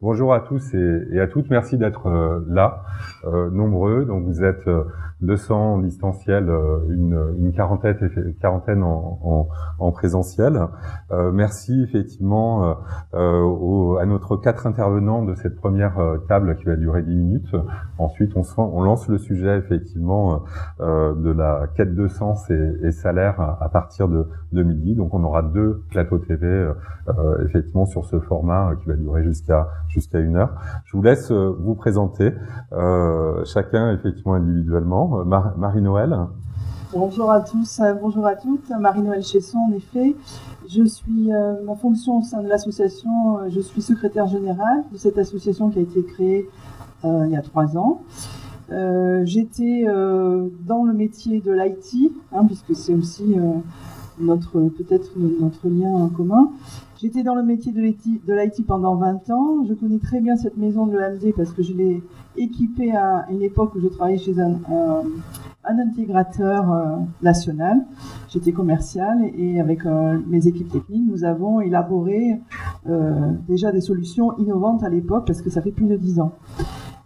Bonjour à tous et à toutes. Merci d'être là, nombreux. Donc vous êtes 200 en distanciel, une quarantaine en présentiel. Merci effectivement à notre 4 intervenants de cette première table qui va durer 10 minutes. Ensuite, on lance le sujet effectivement de la quête de sens et salaire à partir de midi. Donc on aura 2 plateaux TV effectivement sur ce format qui va durer jusqu'à 1 heure. Je vous laisse vous présenter chacun effectivement individuellement. Marie-Noël. Bonjour à tous, bonjour à toutes. Marie-Noël Chesson, en effet. Je suis ma fonction au sein de l'association. Je suis secrétaire générale de cette association qui a été créée il y a 3 ans. J'étais dans le métier de l'IT, puisque c'est aussi peut-être notre lien en commun. J'étais dans le métier de l'IT pendant 20 ans. Je connais très bien cette maison de l'AMD parce que je l'ai équipée à une époque où je travaillais chez un intégrateur national. J'étais commerciale et avec mes équipes techniques, nous avons élaboré déjà des solutions innovantes à l'époque parce que ça fait plus de 10 ans.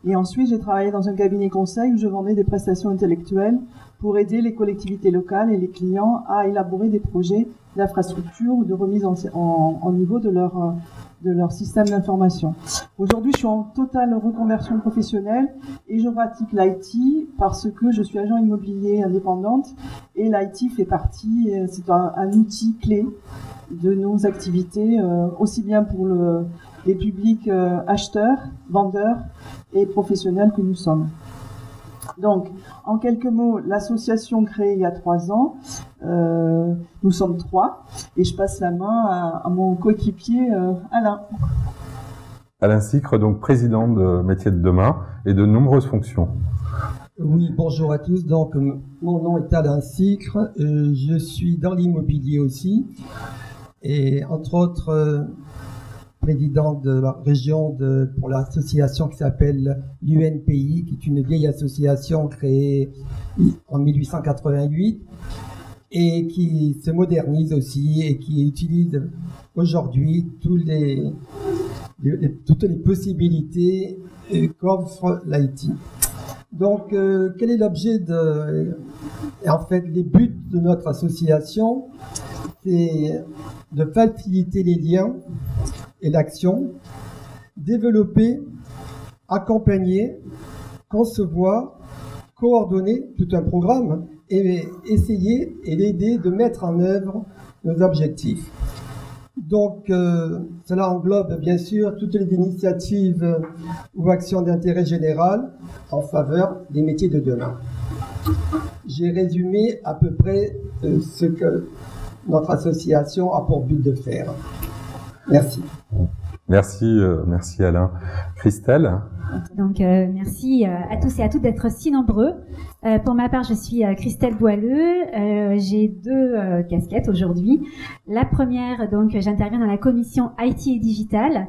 Et ensuite, j'ai travaillé dans un cabinet conseil où je vendais des prestations intellectuelles pour aider les collectivités locales et les clients à élaborer des projets d'infrastructure ou de remise en niveau de leur système d'information. Aujourd'hui, je suis en totale reconversion professionnelle et je pratique l'IT parce que je suis agent immobilier indépendante et l'IT fait partie, c'est un outil clé de nos activités, aussi bien pour les publics acheteurs, vendeurs et professionnels que nous sommes. Donc, en quelques mots, l'association créée il y a 3 ans, nous sommes 3, et je passe la main à mon coéquipier Alain. Alain Sicre, donc président de Métiers de Demain et de nombreuses fonctions. Oui, bonjour à tous. Donc, mon nom est Alain Sicre, je suis dans l'immobilier aussi, et entre autres président de la région pour l'association qui s'appelle l'UNPI, qui est une vieille association créée en 1888 et qui se modernise aussi et qui utilise aujourd'hui toutes les possibilités qu'offre l'IT. Donc, quel est l'objet en fait, les buts de notre association? C'est de faciliter les liens et l'action, développer, accompagner, concevoir, coordonner tout un programme et essayer et l'aider de mettre en œuvre nos objectifs. Donc, cela englobe bien sûr toutes les initiatives ou actions d'intérêt général en faveur des métiers de demain. J'ai résumé à peu près ce que notre association a pour but de faire. Merci. Merci Alain. Christelle. Donc merci à tous et à toutes d'être si nombreux. Pour ma part, je suis Christelle Boileux. J'ai 2 casquettes aujourd'hui. La première, donc, j'interviens dans la commission IT et Digital,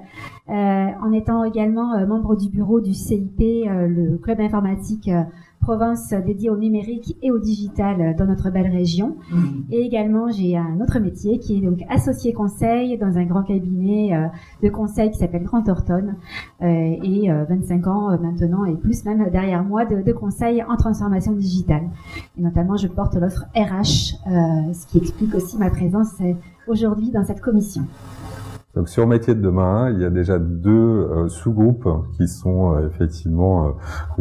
en étant également membre du bureau du CIP, le club informatique Provence dédié au numérique et au digital dans notre belle région. Et également, j'ai un autre métier qui est donc associé conseil dans un grand cabinet de conseil qui s'appelle Grant Thornton, et 25 ans maintenant et plus même derrière moi de conseil en transformation digitale. Et notamment, je porte l'offre RH, ce qui explique aussi ma présence aujourd'hui dans cette commission. Donc sur Métiers de Demain, il y a déjà 2 sous-groupes qui sont effectivement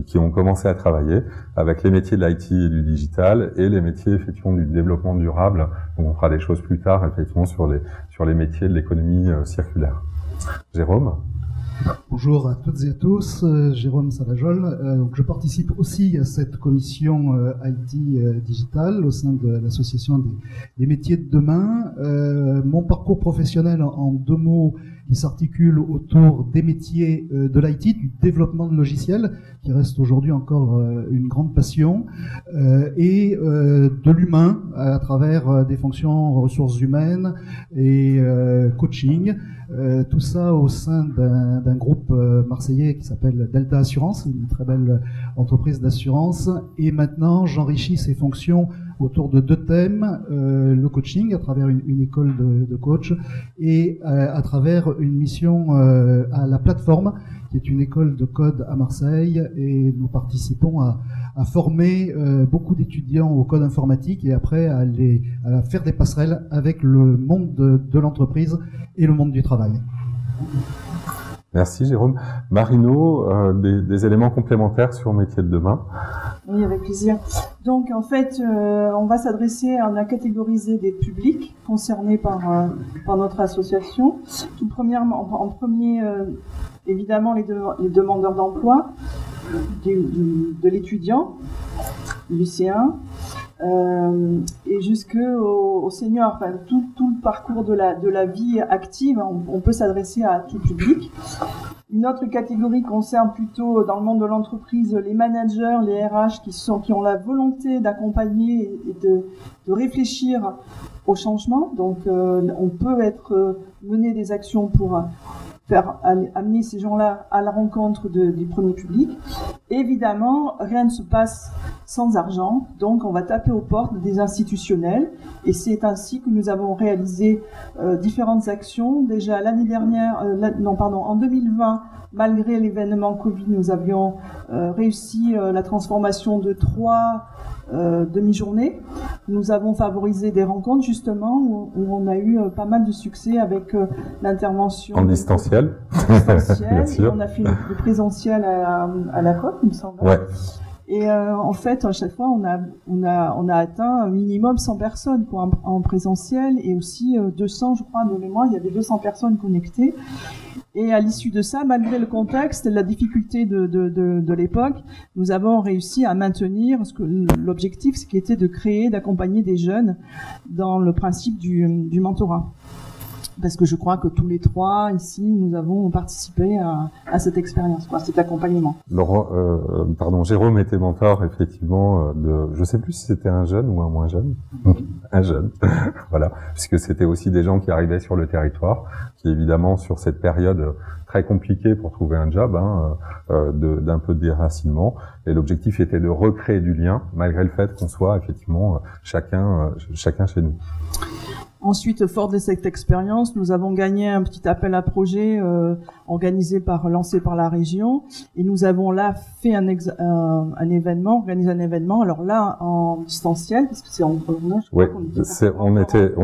qui ont commencé à travailler avec les métiers de l'IT et du digital et les métiers effectivement du développement durable. Donc on fera des choses plus tard effectivement sur les métiers de l'économie circulaire. Jérôme. Bonjour à toutes et à tous, Jérôme Salajol. Donc je participe aussi à cette commission IT Digital au sein de l'association des métiers de demain. Mon parcours professionnel en 2 mots, il s'articule autour des métiers de l'IT, du développement de logiciels, qui reste aujourd'hui encore une grande passion, et de l'humain à travers des fonctions ressources humaines et coaching. Tout ça au sein d'un d'un groupe marseillais qui s'appelle Delta Assurance, une très belle entreprise d'assurance. Et maintenant, j'enrichis ces fonctions autour de 2 thèmes, le coaching à travers une école de coach et à travers une mission à la plateforme, qui est une école de code à Marseille, et nous participons à former beaucoup d'étudiants au code informatique et après à faire des passerelles avec le monde de l'entreprise et le monde du travail. Merci Jérôme. Marino, des éléments complémentaires sur Métiers de demain? Oui, avec plaisir. Donc en fait, on a catégorisé des publics concernés par notre association. Tout en premier, évidemment les demandeurs d'emploi, de l'étudiant, du lycéen, et jusqu'au senior, enfin tout le parcours de la vie active, on peut s'adresser à tout public. Une autre catégorie concerne plutôt dans le monde de l'entreprise les managers, les RH qui ont la volonté d'accompagner et de réfléchir au changement. Donc on peut mener des actions pour amener ces gens-là à la rencontre du premier public. Évidemment, rien ne se passe sans argent, donc on va taper aux portes des institutionnels, et c'est ainsi que nous avons réalisé différentes actions. Déjà l'année dernière, en 2020, malgré l'événement Covid, nous avions réussi la transformation de 3 demi-journée. Nous avons favorisé des rencontres justement où on a eu pas mal de succès avec l'intervention en distanciel. Bien sûr. Et on a fait du présentiel à la COP, il me semble. Ouais. Et en fait, à chaque fois, on a atteint un minimum 100 personnes en présentiel et aussi 200, je crois, de mémoire. Il y avait 200 personnes connectées. Et à l'issue de ça, malgré le contexte, la difficulté de l'époque, nous avons réussi à maintenir l'objectif, ce qui était d'accompagner des jeunes dans le principe du mentorat. Parce que je crois que tous les 3 ici, nous avons participé à cette expérience, à cet accompagnement. Jérôme était mentor effectivement je sais plus si c'était un jeune ou un moins jeune, un jeune, voilà, puisque c'était aussi des gens qui arrivaient sur le territoire, qui évidemment sur cette période très compliquée pour trouver un job, d'un peu de déracinement, et l'objectif était de recréer du lien malgré le fait qu'on soit effectivement chacun chez nous. Ensuite, fort de cette expérience, nous avons gagné un petit appel à projet lancé par la région, et nous avons là fait organisé un événement. Alors là, en distanciel, parce que c'est en corona. Oui, on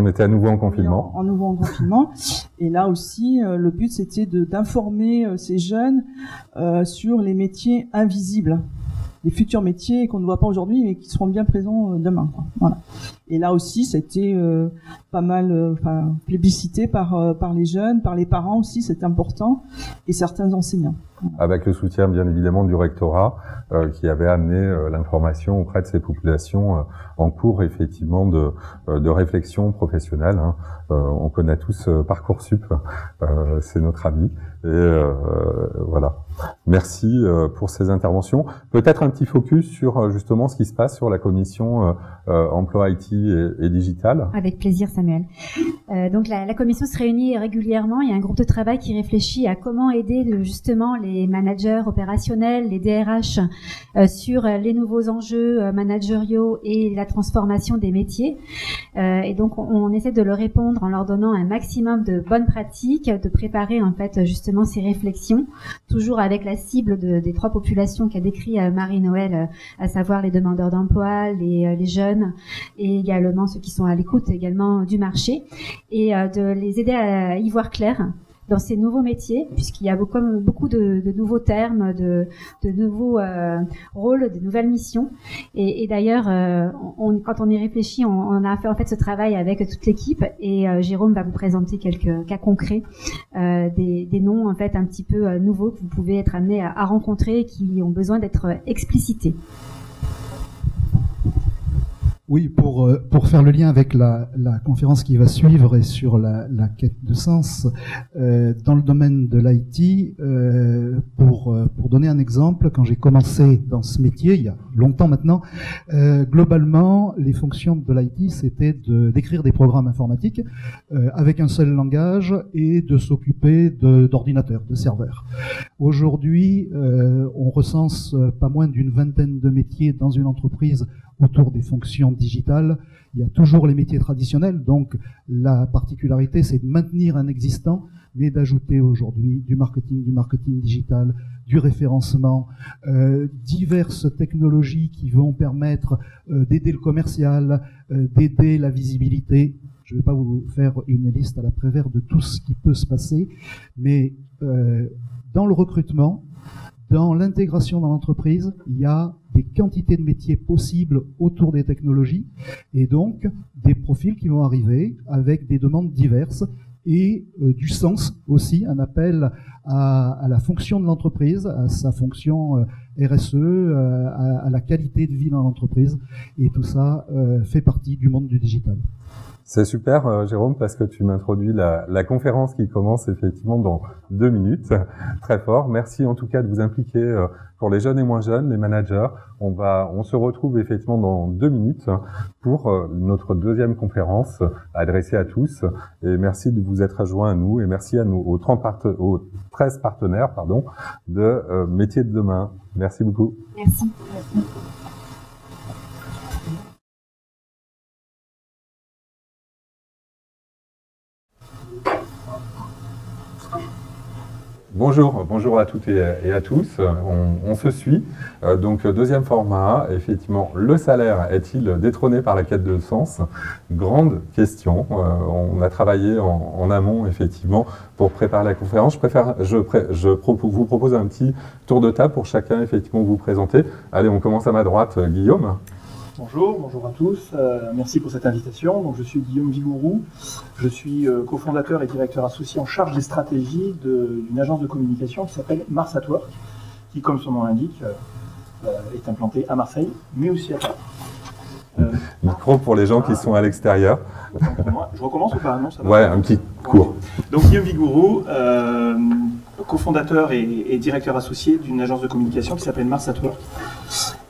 était à nouveau en confinement. En nouveau en confinement. Et là aussi, le but c'était d'informer ces jeunes sur les métiers invisibles. Les futurs métiers qu'on ne voit pas aujourd'hui mais qui seront bien présents demain. Voilà. Et là aussi, c'était pas mal plébiscité par les jeunes, par les parents aussi, c'est important, et certains enseignants. Avec le soutien bien évidemment du rectorat qui avait amené l'information auprès de ces populations en cours effectivement de réflexion professionnelle. On connaît tous Parcoursup, c'est notre ami. Et voilà. Merci pour ces interventions. Peut-être un petit focus sur justement ce qui se passe sur la commission emploi IT et digital. Avec plaisir, Samuel. Donc la commission se réunit régulièrement. Il y a un groupe de travail qui réfléchit à comment aider justement les managers opérationnels, les DRH sur les nouveaux enjeux managériaux et la transformation des métiers. Et donc on essaie de leur répondre en leur donnant un maximum de bonnes pratiques, de préparer en fait justement ces réflexions, toujours avec la cible des 3 populations qu'a décrit Marie-Noël, à savoir les demandeurs d'emploi, les jeunes et également ceux qui sont à l'écoute également du marché, et de les aider à y voir clair dans ces nouveaux métiers, puisqu'il y a beaucoup de nouveaux termes, de nouveaux rôles, de nouvelles missions. Et d'ailleurs, quand on y réfléchit, on a fait en fait ce travail avec toute l'équipe, et Jérôme va vous présenter quelques cas concrets, des noms en fait un petit peu nouveaux que vous pouvez être amenés à rencontrer, qui ont besoin d'être explicités. Oui, pour faire le lien avec la conférence qui va suivre et sur la quête de sens, dans le domaine de l'IT, pour donner un exemple, quand j'ai commencé dans ce métier, il y a longtemps maintenant, globalement, les fonctions de l'IT, c'était d'écrire des programmes informatiques avec un seul langage et de s'occuper d'ordinateurs, de serveurs. Aujourd'hui, on recense pas moins d'une vingtaine de métiers dans une entreprise autour des fonctions digitales. Il y a toujours les métiers traditionnels, donc la particularité c'est de maintenir un existant, mais d'ajouter aujourd'hui du marketing digital, du référencement, diverses technologies qui vont permettre d'aider le commercial, d'aider la visibilité. Je ne vais pas vous faire une liste à la Prévert de tout ce qui peut se passer, mais dans le recrutement, dans l'intégration dans l'entreprise, il y a des quantités de métiers possibles autour des technologies et donc des profils qui vont arriver avec des demandes diverses et du sens aussi, un appel à la fonction de l'entreprise, à sa fonction RSE, à la qualité de vie dans l'entreprise, et tout ça fait partie du monde du digital. C'est super, Jérôme, parce que tu m'introduis la conférence qui commence effectivement dans 2 minutes. Très fort. Merci en tout cas de vous impliquer pour les jeunes et moins jeunes, les managers. On se retrouve effectivement dans 2 minutes pour notre deuxième conférence adressée à tous. Et merci de vous être joints à nous et merci à nous aux 13 partenaires, de Métiers de demain. Merci beaucoup. Merci. Bonjour à toutes et à tous. On se suit. Donc deuxième format, effectivement, le salaire est-il détrôné par la quête de sens? Grande question. On a travaillé en amont, effectivement, pour préparer la conférence. Vous propose un petit tour de table pour chacun, effectivement, vous présenter. Allez, on commence à ma droite, Guillaume. Bonjour à tous, merci pour cette invitation. Donc, je suis Guillaume Vigourou, je suis cofondateur et directeur associé en charge des stratégies d'une agence de communication qui s'appelle Mars at Work, qui, comme son nom l'indique, est implantée à Marseille, mais aussi à Paris. Micro pour les gens qui sont à l'extérieur. Je recommence ou pas? Non, ça va. Ouais, un petit cours. Donc Guillaume Vigourou, cofondateur et directeur associé d'une agence de communication qui s'appelle Mars at Work.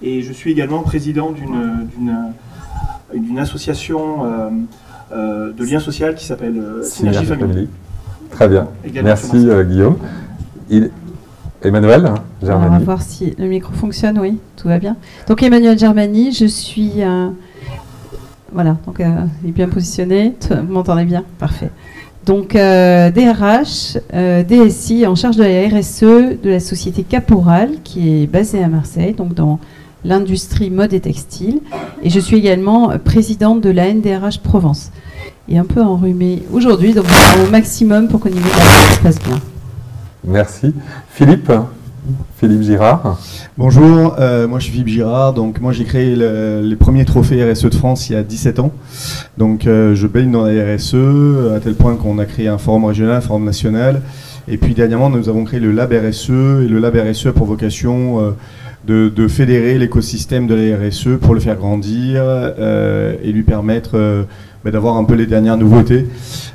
Et je suis également président d'une association de lien social qui s'appelle Synergie Family. Très bien. Merci Guillaume. Emmanuel Germani. On va voir si le micro fonctionne, oui, tout va bien. Donc Emmanuel Germani, je suis... voilà, donc il est bien positionné, vous m'entendez bien? Parfait. Donc DRH, DSI en charge de la RSE de la société Caporal qui est basée à Marseille, donc dans l'industrie mode et textile. Et je suis également présidente de la NDRH Provence. Et un peu enrhumée aujourd'hui, donc au maximum pour qu'au niveau de la vie, ça se passe bien. Merci. Philippe Girard. Bonjour, moi je suis Philippe Girard, donc moi j'ai créé les premiers trophées RSE de France il y a 17 ans. Donc je baigne dans la RSE à tel point qu'on a créé un forum régional, un forum national. Et puis dernièrement nous avons créé le Lab RSE et le Lab RSE a pour vocation de fédérer l'écosystème de la RSE pour le faire grandir et lui permettre d'avoir un peu les dernières nouveautés.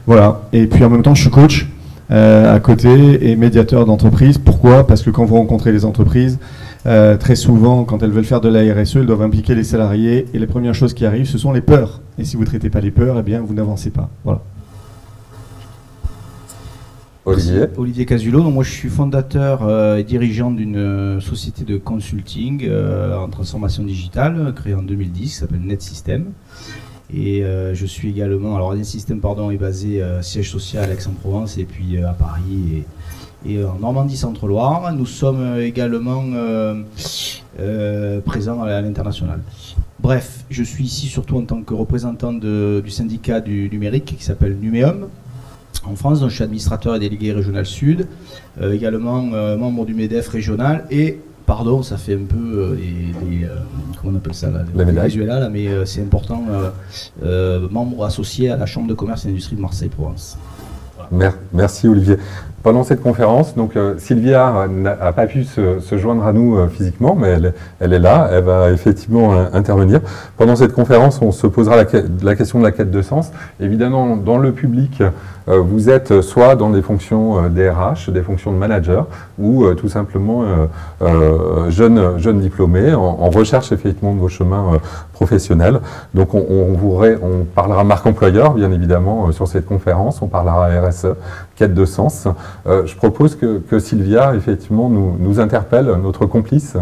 Voilà, et puis en même temps je suis coach. À côté et médiateur d'entreprise. Pourquoi? Parce que quand vous rencontrez les entreprises, très souvent, quand elles veulent faire de la RSE, elles doivent impliquer les salariés et les premières choses qui arrivent, ce sont les peurs. Et si vous ne traitez pas les peurs, eh bien, vous n'avancez pas. Voilà. Olivier Casulot, donc moi je suis fondateur et dirigeant d'une société de consulting en transformation digitale créée en 2010 qui s'appelle NetSystem. Et je suis également, alors NetSystem est basé siège social à Aix-en-Provence et puis à Paris et en Normandie Centre-Loire. Nous sommes également présents à l'international. Bref, je suis ici surtout en tant que représentant du syndicat du numérique qui s'appelle Numéum en France, dont je suis administrateur et délégué régional sud, également membre du MEDEF régional et pardon, ça fait un peu comment on appelle ça là, les visuels là, mais c'est important, membre associé à la Chambre de commerce et d'industrie de Marseille-Provence. Voilà. Merci Olivier. pendant cette conférence, donc Sylvia n'a pas pu se joindre à nous physiquement, mais elle est là, elle va effectivement intervenir. Pendant cette conférence, on se posera la question de la quête de sens. Évidemment, dans le public, vous êtes soit dans des fonctions DRH, des fonctions de manager, ou tout simplement jeunes diplômés en recherche effectivement de vos chemins professionnels. Donc on parlera marque employeur, bien évidemment, sur cette conférence, on parlera RSE, quête de sens. Je propose que Sylvia, effectivement, nous interpelle, notre complice.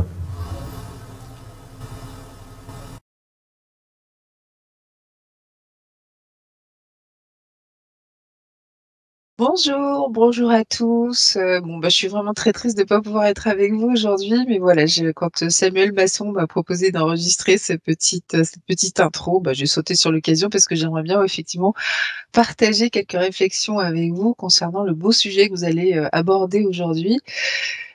Bonjour à tous. Je suis vraiment très triste de ne pas pouvoir être avec vous aujourd'hui, mais voilà, quand Samuel Masson m'a proposé d'enregistrer cette petite intro, j'ai sauté sur l'occasion parce que j'aimerais bien effectivement partager quelques réflexions avec vous concernant le beau sujet que vous allez aborder aujourd'hui.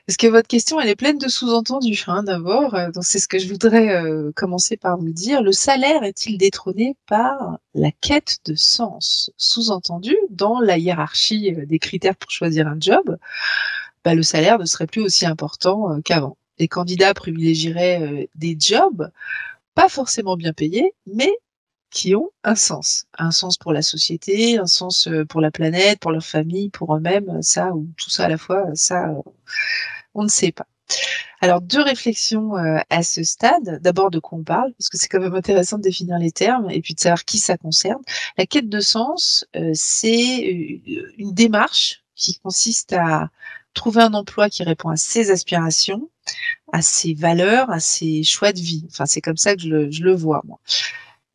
Parce que votre question, elle est pleine de sous-entendus, d'abord. Donc c'est ce que je voudrais commencer par vous dire. Le salaire est-il détrôné par la quête de sens? Sous-entendu, dans la hiérarchie des critères pour choisir un job, le salaire ne serait plus aussi important qu'avant. Les candidats privilégieraient des jobs pas forcément bien payés, mais qui ont un sens pour la société, un sens pour la planète, pour leur famille, pour eux-mêmes, ça ou tout ça à la fois, on ne sait pas. Alors, 2 réflexions à ce stade. D'abord, de quoi on parle, parce que c'est quand même intéressant de définir les termes et puis de savoir qui ça concerne. La quête de sens, c'est une démarche qui consiste à trouver un emploi qui répond à ses aspirations, à ses valeurs, à ses choix de vie. Enfin, c'est comme ça que je le vois, moi.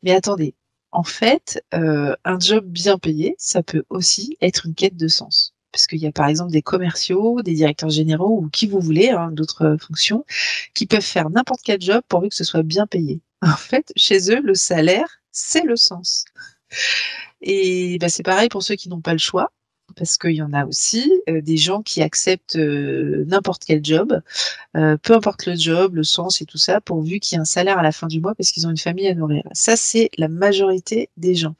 Mais attendez, en fait, un job bien payé, ça peut aussi être une quête de sens. Parce qu'il y a par exemple des commerciaux, des directeurs généraux ou qui vous voulez, d'autres fonctions, qui peuvent faire n'importe quel job pourvu que ce soit bien payé. En fait, chez eux, le salaire, c'est le sens. Et c'est pareil pour ceux qui n'ont pas le choix, parce qu'il y en a aussi des gens qui acceptent n'importe quel job, peu importe le job, le sens et tout ça, pourvu qu'il y ait un salaire à la fin du mois parce qu'ils ont une famille à nourrir. Ça, c'est la majorité des gens.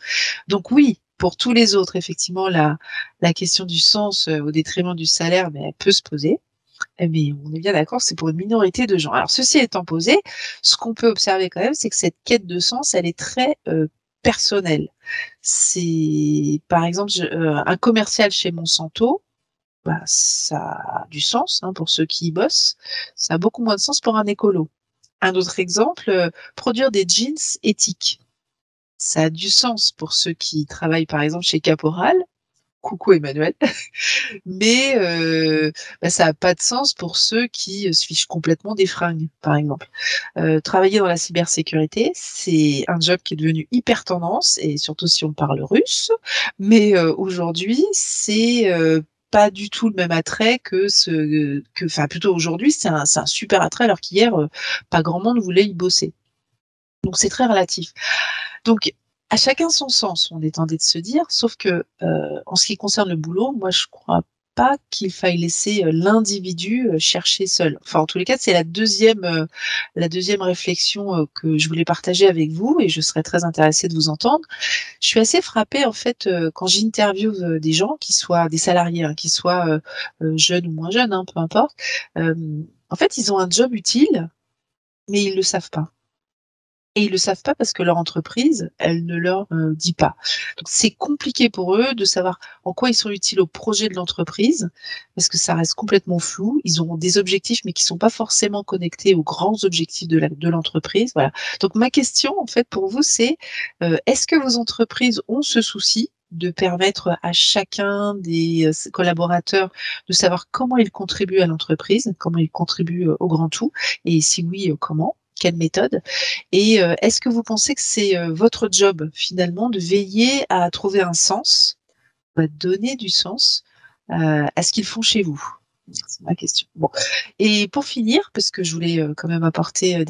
Donc oui, pour tous les autres, effectivement, la question du sens au détriment du salaire, elle peut se poser. Mais on est bien d'accord, c'est pour une minorité de gens. Alors, ceci étant posé, ce qu'on peut observer quand même, c'est que cette quête de sens, elle est très personnelle. C'est, par exemple, un commercial chez Monsanto, ça a du sens pour ceux qui y bossent. Ça a beaucoup moins de sens pour un écolo. Un autre exemple, produire des jeans éthiques. Ça a du sens pour ceux qui travaillent par exemple chez Caporal, coucou Emmanuel, mais ça n'a pas de sens pour ceux qui se fichent complètement des fringues, par exemple. Travailler dans la cybersécurité, c'est un job qui est devenu hyper tendance, et surtout si on parle russe, mais aujourd'hui, c'est pas du tout le même attrait plutôt aujourd'hui, c'est un super attrait, alors qu'hier, pas grand monde voulait y bosser. Donc c'est très relatif. Donc, à chacun son sens, on est tenté de se dire, sauf que en ce qui concerne le boulot, moi je crois pas qu'il faille laisser l'individu chercher seul. Enfin, en tous les cas, c'est la deuxième réflexion que je voulais partager avec vous, et je serais très intéressée de vous entendre. Je suis assez frappée en fait quand j'interviewe des gens, qui soient des salariés, qui soient jeunes ou moins jeunes, peu importe. En fait, ils ont un job utile, mais ils le savent pas. Et ils le savent pas parce que leur entreprise, elle ne leur dit pas. Donc c'est compliqué pour eux de savoir en quoi ils sont utiles au projet de l'entreprise, parce que ça reste complètement flou. Ils ont des objectifs, mais qui sont pas forcément connectés aux grands objectifs de l'entreprise. Voilà. Donc ma question, en fait, pour vous, c'est est-ce que vos entreprises ont ce souci de permettre à chacun des collaborateurs de savoir comment ils contribuent à l'entreprise, comment ils contribuent au grand tout, et si oui, comment? Quelle méthode? Et est-ce que vous pensez que c'est votre job, finalement, de veiller à trouver un sens, à donner du sens à ce qu'ils font chez vous? C'est ma question. Bon. Et pour finir, parce que je voulais quand même apporter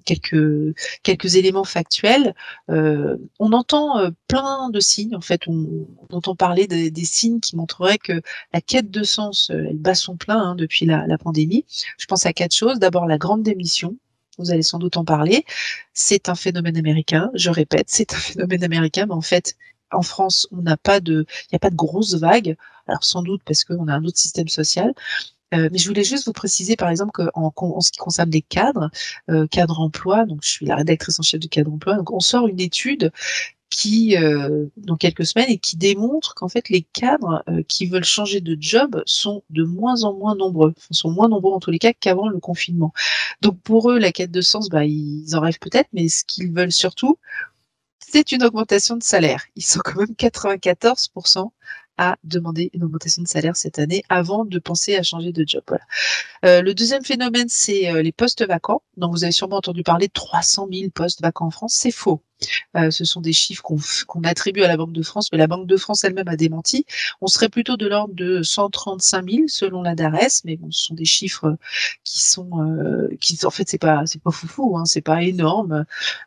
quelques éléments factuels, on entend plein de signes. En fait, on entend parler des signes qui montreraient que la quête de sens, elle bat son plein depuis la pandémie. Je pense à 4 choses. D'abord, la grande démission. Vous allez sans doute en parler. C'est un phénomène américain. Je répète, c'est un phénomène américain, mais en fait, en France, il n'y a pas de grosse vague. Alors sans doute parce qu'on a un autre système social. Mais je voulais juste vous préciser, par exemple, qu'en ce qui concerne les cadres, cadre emploi, donc je suis la rédactrice en chef du cadre emploi, donc on sort une étude qui, dans quelques semaines, et qui démontre qu'en fait les cadres qui veulent changer de job sont de moins en moins nombreux, sont moins nombreux en tous les cas qu'avant le confinement. Donc pour eux, la quête de sens, ils en rêvent peut-être, mais ce qu'ils veulent surtout, c'est une augmentation de salaire. Ils sont quand même 94% à demander une augmentation de salaire cette année avant de penser à changer de job. Voilà. Le deuxième phénomène, c'est les postes vacants. Donc vous avez sûrement entendu parler de 300 000 postes vacants en France. C'est faux. Ce sont des chiffres qu'on attribue à la Banque de France, mais la Banque de France elle-même a démenti. On serait plutôt de l'ordre de 135 000 selon la DARES, mais bon, ce sont des chiffres qui sont, en fait, c'est pas foufou, hein, c'est pas énorme.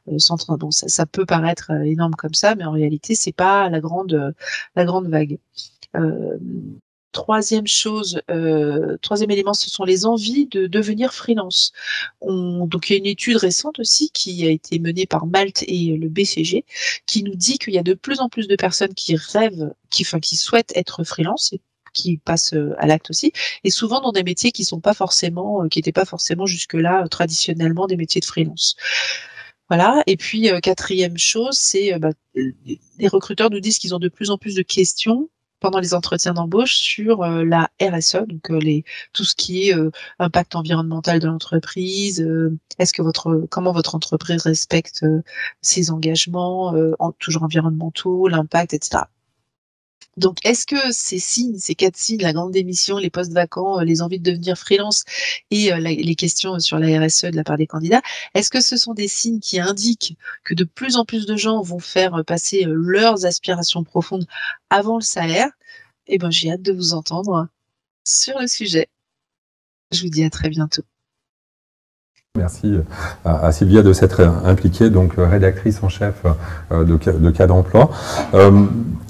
Bon, ça peut paraître énorme comme ça, mais en réalité, c'est pas la grande vague. Troisième élément, ce sont les envies de devenir freelance. Donc il y a une étude récente aussi qui a été menée par Malte et le BCG, qui nous dit qu'il y a de plus en plus de personnes qui rêvent, qui souhaitent être freelance, et qui passent à l'acte aussi, et souvent dans des métiers qui n'étaient pas forcément jusque-là traditionnellement des métiers de freelance. Voilà. Et puis quatrième chose, c'est les recruteurs nous disent qu'ils ont de plus en plus de questions pendant les entretiens d'embauche sur la RSE, donc tout ce qui est impact environnemental de l'entreprise, comment votre entreprise respecte ses engagements toujours environnementaux, l'impact, etc. Donc, est-ce que ces 4 signes, la grande démission, les postes vacants, les envies de devenir freelance et les questions sur la RSE de la part des candidats, est-ce que ce sont des signes qui indiquent que de plus en plus de gens vont faire passer leurs aspirations profondes avant le salaire? Eh ben, j'ai hâte de vous entendre sur le sujet. Je vous dis à très bientôt. Merci à Sylvia de s'être impliquée, donc rédactrice en chef de Cadre Emploi.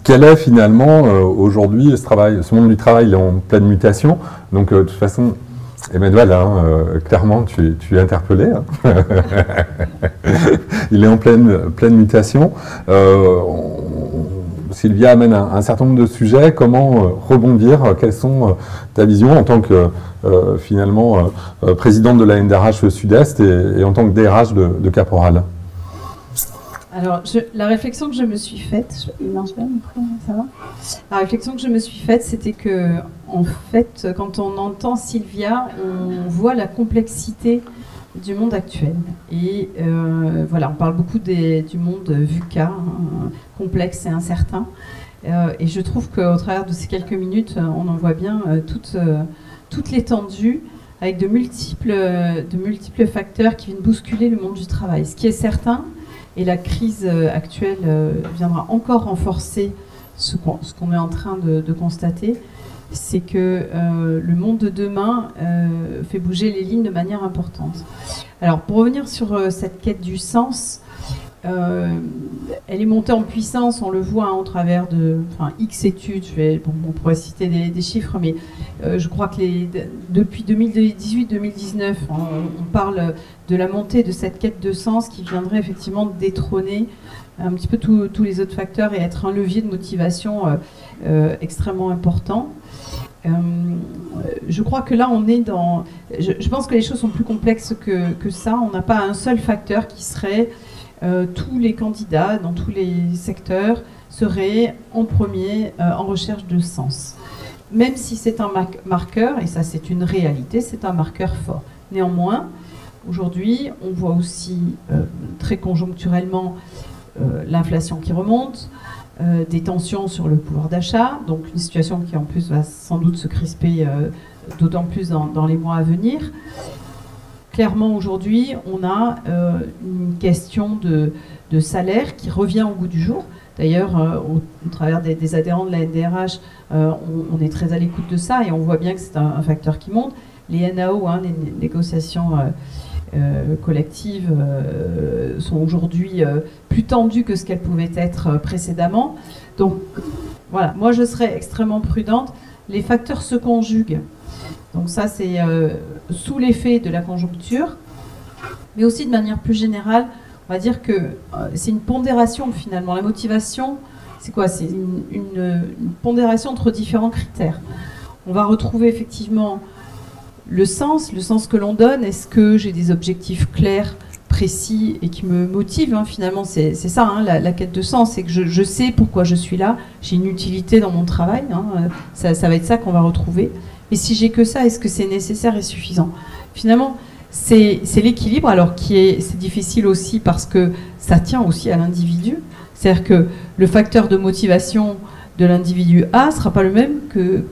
Quel est finalement aujourd'hui ce monde du travail? Il est en pleine mutation, donc de toute façon, Emmanuel, clairement tu es interpellé. Hein. Il est en pleine mutation. Sylvia amène un certain nombre de sujets. Comment rebondir? Quelles sont ta vision en tant que finalement présidente de la NDRH Sud-Est et en tant que DRH de Caporal? Alors, la réflexion que je me suis faite, La réflexion que je me suis faite, c'était que, en fait, quand on entend Sylvia, on voit la complexité du monde actuel. Et voilà, on parle beaucoup du monde VUCA, complexe et incertain. Et je trouve qu'au travers de ces quelques minutes, on en voit bien toute l'étendue, avec de multiples facteurs qui viennent bousculer le monde du travail. Ce qui est certain, et la crise actuelle viendra encore renforcer ce qu'on est en train de constater, c'est que le monde de demain fait bouger les lignes de manière importante. Alors, pour revenir sur cette quête du sens, elle est montée en puissance, on le voit au travers de X études. On pourrait citer des chiffres, mais je crois que depuis 2018-2019, on parle de la montée de cette quête de sens qui viendrait effectivement détrôner un petit peu tous les autres facteurs et être un levier de motivation extrêmement important. Je crois que là, on est dans... Je pense que les choses sont plus complexes que ça. On n'a pas un seul facteur qui serait... tous les candidats dans tous les secteurs seraient en premier en recherche de sens. Même si c'est un marqueur, et ça c'est une réalité, c'est un marqueur fort. Néanmoins, aujourd'hui, on voit aussi très conjoncturellement l'inflation qui remonte, des tensions sur le pouvoir d'achat, donc une situation qui en plus va sans doute se crisper d'autant plus dans les mois à venir. Clairement, aujourd'hui, on a une question de salaire qui revient au goût du jour. D'ailleurs, au travers des adhérents de la NDRH, on est très à l'écoute de ça et on voit bien que c'est un facteur qui monte. Les NAO, les négociations collectives, sont aujourd'hui plus tendues que ce qu'elles pouvaient être précédemment. Donc, voilà, moi je serais extrêmement prudente. Les facteurs se conjuguent. Donc ça, c'est sous l'effet de la conjoncture, mais aussi de manière plus générale, on va dire que c'est une pondération finalement. La motivation, c'est quoi? C'est une pondération entre différents critères. On va retrouver effectivement le sens que l'on donne. Est-ce que j'ai des objectifs clairs, précis et qui me motivent, hein, finalement, c'est ça, hein, la quête de sens, c'est que je sais pourquoi je suis là, j'ai une utilité dans mon travail, hein, ça va être ça qu'on va retrouver. Mais si j'ai que ça, est-ce que c'est nécessaire et suffisant? Finalement, c'est l'équilibre, alors c'est difficile aussi parce que ça tient aussi à l'individu. C'est-à-dire que le facteur de motivation de l'individu A ne sera pas le même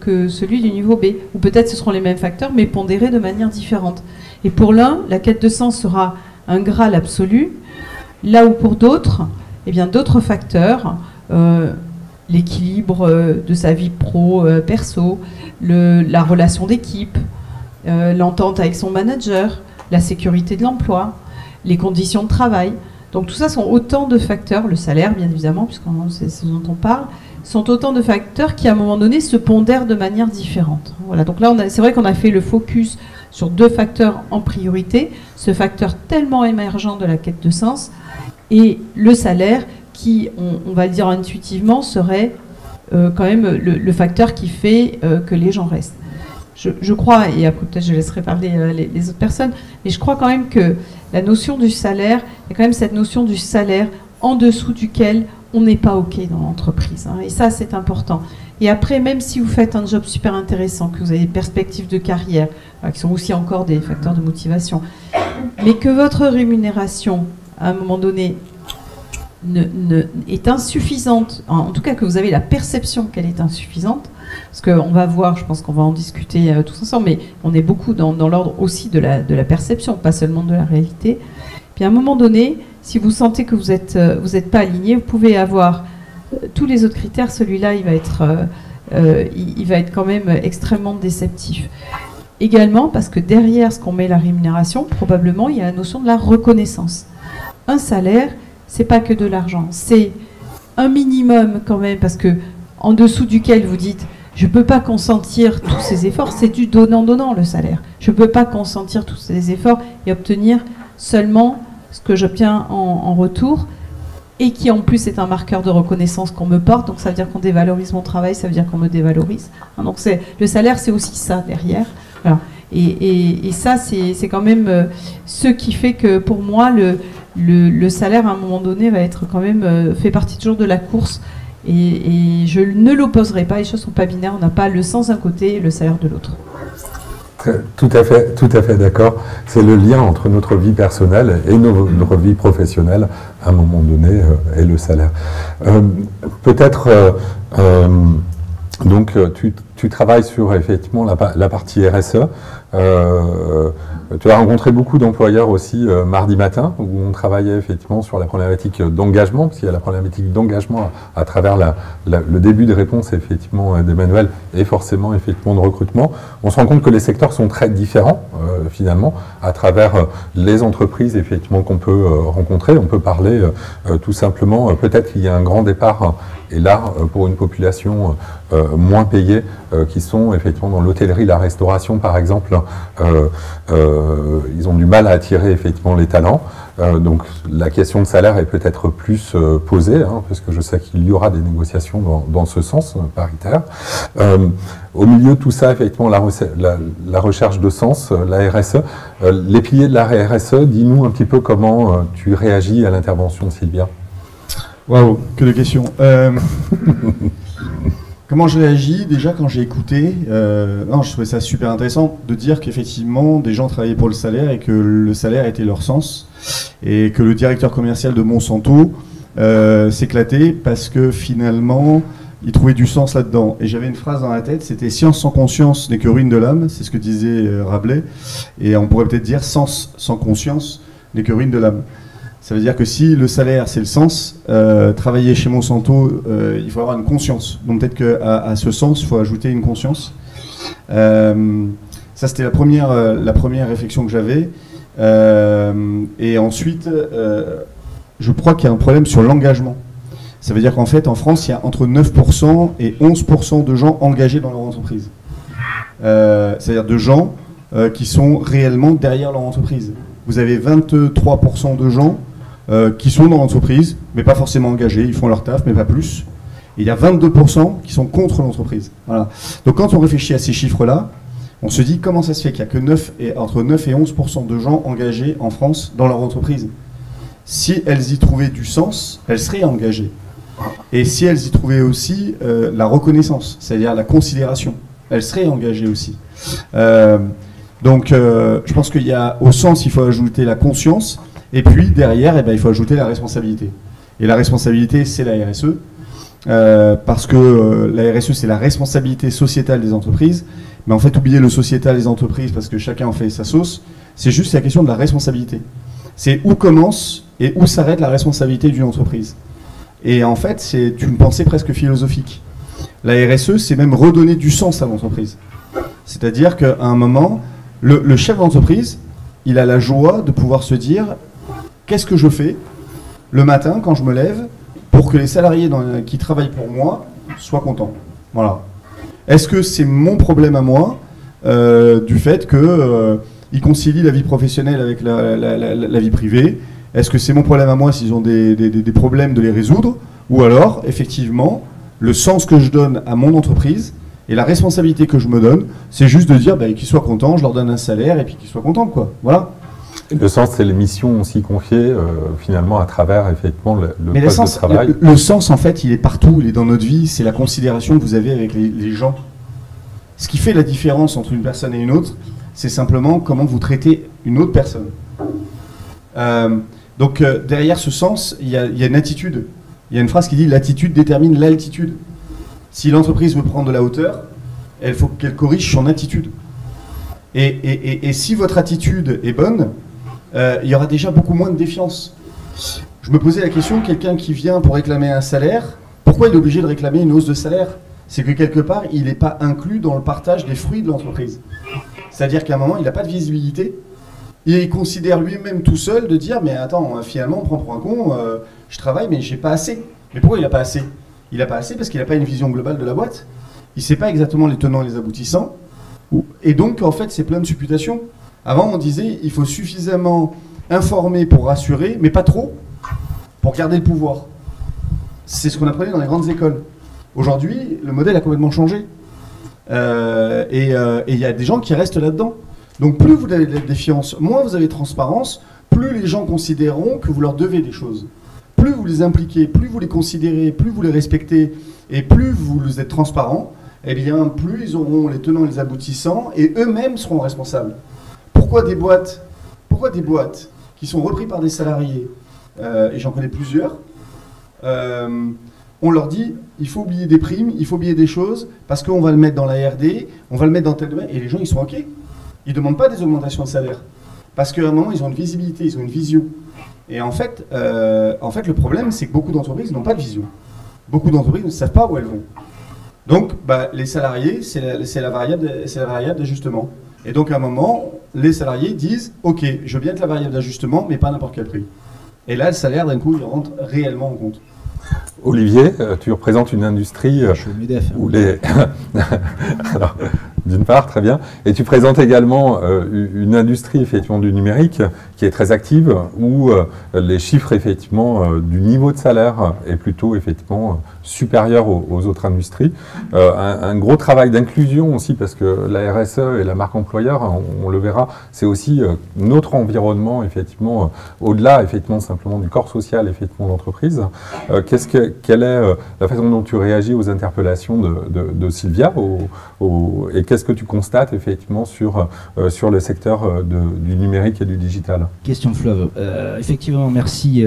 que celui du niveau B. Ou peut-être ce seront les mêmes facteurs, mais pondérés de manière différente. Et pour l'un, la quête de sens sera un Graal absolu, là où pour d'autres, eh bien d'autres facteurs, l'équilibre de sa vie pro-perso, la relation d'équipe, l'entente avec son manager, la sécurité de l'emploi, les conditions de travail. Donc tout ça sont autant de facteurs, le salaire bien évidemment, c'est ce dont on parle, sont autant de facteurs qui à un moment donné se pondèrent de manière différente. Voilà, donc là c'est vrai qu'on a fait le focus sur 2 facteurs en priorité, ce facteur tellement émergent de la quête de sens et le salaire qui, on va le dire intuitivement, serait quand même le facteur qui fait que les gens restent. Je crois, et après peut-être je laisserai parler les autres personnes, mais je crois quand même que la notion du salaire, il y a quand même cette notion du salaire en dessous duquel on n'est pas OK dans l'entreprise. Hein, et ça, c'est important. Et après, même si vous faites un job super intéressant, que vous avez des perspectives de carrière, qui sont aussi encore des facteurs de motivation, mais que votre rémunération, à un moment donné, est insuffisante, en tout cas que vous avez la perception qu'elle est insuffisante, parce qu'on va voir, je pense qu'on va en discuter tous ensemble, mais on est beaucoup dans l'ordre aussi de la perception, pas seulement de la réalité. Puis à un moment donné, si vous sentez que vous êtes pas aligné, vous pouvez avoir tous les autres critères, celui-là il va être quand même extrêmement déceptif. Également parce que derrière ce qu'on met la rémunération, probablement il y a la notion de la reconnaissance. Un salaire, c'est pas que de l'argent, c'est un minimum quand même, parce que en dessous duquel vous dites je peux pas consentir tous ces efforts, c'est du donnant-donnant le salaire. Je peux pas consentir tous ces efforts et obtenir seulement ce que j'obtiens en retour, et qui en plus est un marqueur de reconnaissance qu'on me porte, donc ça veut dire qu'on dévalorise mon travail, ça veut dire qu'on me dévalorise. Donc le salaire, c'est aussi ça derrière. Voilà. Et ça, c'est quand même ce qui fait que pour moi, le salaire à un moment donné va être quand même fait partie toujours de la course, et je ne l'opposerai pas, les choses ne sont pas binaires, on n'a pas le sens d'un côté et le salaire de l'autre. Tout à fait d'accord. C'est le lien entre notre vie personnelle et notre vie professionnelle, à un moment donné, et le salaire. Peut-être, donc, tu travailles sur, effectivement, la partie RSE. Tu as rencontré beaucoup d'employeurs aussi mardi matin, où on travaillait effectivement sur la problématique d'engagement, parce qu'il y a la problématique d'engagement à travers le début de réponse effectivement d'Emmanuel, et forcément effectivement de recrutement. On se rend compte que les secteurs sont très différents finalement à travers les entreprises effectivement qu'on peut rencontrer. On peut parler tout simplement, peut-être qu'il y a un grand départ, et là pour une population moins payée, qui sont effectivement dans l'hôtellerie, la restauration par exemple, ils ont du mal à attirer effectivement les talents. Donc la question de salaire est peut-être plus posée, hein, parce que je sais qu'il y aura des négociations dans ce sens paritaire. Au milieu de tout ça, effectivement, la recherche de sens, la RSE, les piliers de la RSE, dis-nous un petit peu comment tu réagis à l'intervention de Sylvia. Waouh, que de questions. Comment je réagis? Déjà, quand j'ai écouté, je trouvais ça super intéressant de dire qu'effectivement, des gens travaillaient pour le salaire et que le salaire était leur sens, et que le directeur commercial de Monsanto s'éclatait parce que finalement, il trouvait du sens là-dedans. Et j'avais une phrase dans la tête, c'était « Science sans conscience n'est que ruine de l'âme », c'est ce que disait Rabelais, et on pourrait peut-être dire « Sens sans conscience n'est que ruine de l'âme ». Ça veut dire que si le salaire, c'est le sens, travailler chez Monsanto, il faut avoir une conscience. Donc peut-être qu'à ce sens, il faut ajouter une conscience. Ça, c'était la première réflexion que j'avais. Et ensuite, je crois qu'il y a un problème sur l'engagement. Ça veut dire qu'en fait, en France, il y a entre 9% et 11% de gens engagés dans leur entreprise. C'est-à-dire de gens qui sont réellement derrière leur entreprise. Vous avez 23% de gens qui sont dans l'entreprise, mais pas forcément engagés, ils font leur taf, mais pas plus. Et il y a 22% qui sont contre l'entreprise. Voilà. Donc quand on réfléchit à ces chiffres-là, on se dit comment ça se fait qu'il n'y a que entre 9 et 11% de gens engagés en France dans leur entreprise. Si elles y trouvaient du sens, elles seraient engagées. Et si elles y trouvaient aussi la reconnaissance, c'est-à-dire la considération, elles seraient engagées aussi. Donc je pense qu'il y a au sens, il faut ajouter la conscience, et puis derrière, il faut ajouter la responsabilité. Et la responsabilité, c'est la RSE, parce que la RSE, c'est la responsabilité sociétale des entreprises. Mais en fait, oublier le sociétal des entreprises parce que chacun en fait sa sauce, c'est juste la question de la responsabilité. C'est où commence et où s'arrête la responsabilité d'une entreprise. Et en fait, c'est une pensée presque philosophique. La RSE, c'est même redonner du sens à l'entreprise. C'est-à-dire qu'à un moment, le chef d'entreprise, il a la joie de pouvoir se dire qu'est-ce que je fais le matin quand je me lève pour que les salariés qui travaillent pour moi soient contents. Voilà. Est-ce que c'est mon problème à moi du fait qu'ils concilient la vie professionnelle avec la vie privée? Est-ce que c'est mon problème à moi s'ils ont des problèmes de les résoudre? Ou alors, effectivement, le sens que je donne à mon entreprise et la responsabilité que je me donne, c'est juste de dire qu'ils soient contents, je leur donne un salaire et puis qu'ils soient contents, quoi. Voilà. Le sens, c'est les missions aussi confiées, finalement, à travers, effectivement, le poste de travail. Le sens, en fait, il est partout, il est dans notre vie, c'est la considération que vous avez avec les gens. Ce qui fait la différence entre une personne et une autre, c'est simplement comment vous traitez une autre personne. Donc, derrière ce sens, il y a une attitude. Il y a une phrase qui dit « l'attitude détermine l'altitude ». Si l'entreprise veut prendre de la hauteur, il faut qu'elle corrige son attitude. Et si votre attitude est bonne, il y aura déjà beaucoup moins de défiance. Je me posais la question, quelqu'un qui vient pour réclamer un salaire, pourquoi il est obligé de réclamer une hausse de salaire? C'est que quelque part, il n'est pas inclus dans le partage des fruits de l'entreprise. C'est-à-dire qu'à un moment, il n'a pas de visibilité. Et il considère lui-même tout seul de dire, mais attends, finalement, on prend pour un con, je travaille, mais j'ai pas assez. Mais pourquoi il n'a pas assez? Il n'a pas assez parce qu'il n'a pas une vision globale de la boîte. Il ne sait pas exactement les tenants et les aboutissants. Et donc, en fait, c'est plein de supputations. Avant, on disait, il faut suffisamment informer pour rassurer, mais pas trop, pour garder le pouvoir. C'est ce qu'on apprenait dans les grandes écoles. Aujourd'hui, le modèle a complètement changé. Et il y a des gens qui restent là-dedans. Donc, plus vous avez de la défiance, moins vous avez de transparence, plus les gens considéreront que vous leur devez des choses. Plus vous les impliquez, plus vous les considérez, plus vous les respectez, et plus vous êtes transparent, eh bien, plus ils auront les tenants et les aboutissants, et eux-mêmes seront responsables. Pourquoi des boîtes qui sont reprises par des salariés, et j'en connais plusieurs, on leur dit, il faut oublier des primes, il faut oublier des choses, parce qu'on va le mettre dans la R&D, on va le mettre dans tel domaine, et les gens, ils sont OK. Ils ne demandent pas des augmentations de salaire. Parce qu'à un moment, ils ont une visibilité, ils ont une vision. Et en fait, le problème, c'est que beaucoup d'entreprises n'ont pas de vision. Beaucoup d'entreprises ne savent pas où elles vont. Donc, les salariés, c'est la variable d'ajustement. Et donc, à un moment, les salariés disent, OK, je veux bien être la variable d'ajustement, mais pas n'importe quel prix. Et là, le salaire, d'un coup, il rentre réellement en compte. Olivier, tu représentes une industrie où les... Alors, d'une part, très bien. Et tu présentes également une industrie, effectivement, du numérique qui est très active, où les chiffres, effectivement, du niveau de salaire est plutôt, effectivement, supérieur aux autres industries. Un gros travail d'inclusion aussi, parce que la RSE et la marque employeur, on le verra, c'est aussi notre environnement, effectivement, au-delà, effectivement, simplement du corps social, effectivement, de l'entreprise. Quelle est la façon dont tu réagis aux interpellations de Sylvia et qu'est-ce que tu constates effectivement sur le secteur du numérique et du digital? Question fleuve. Effectivement, merci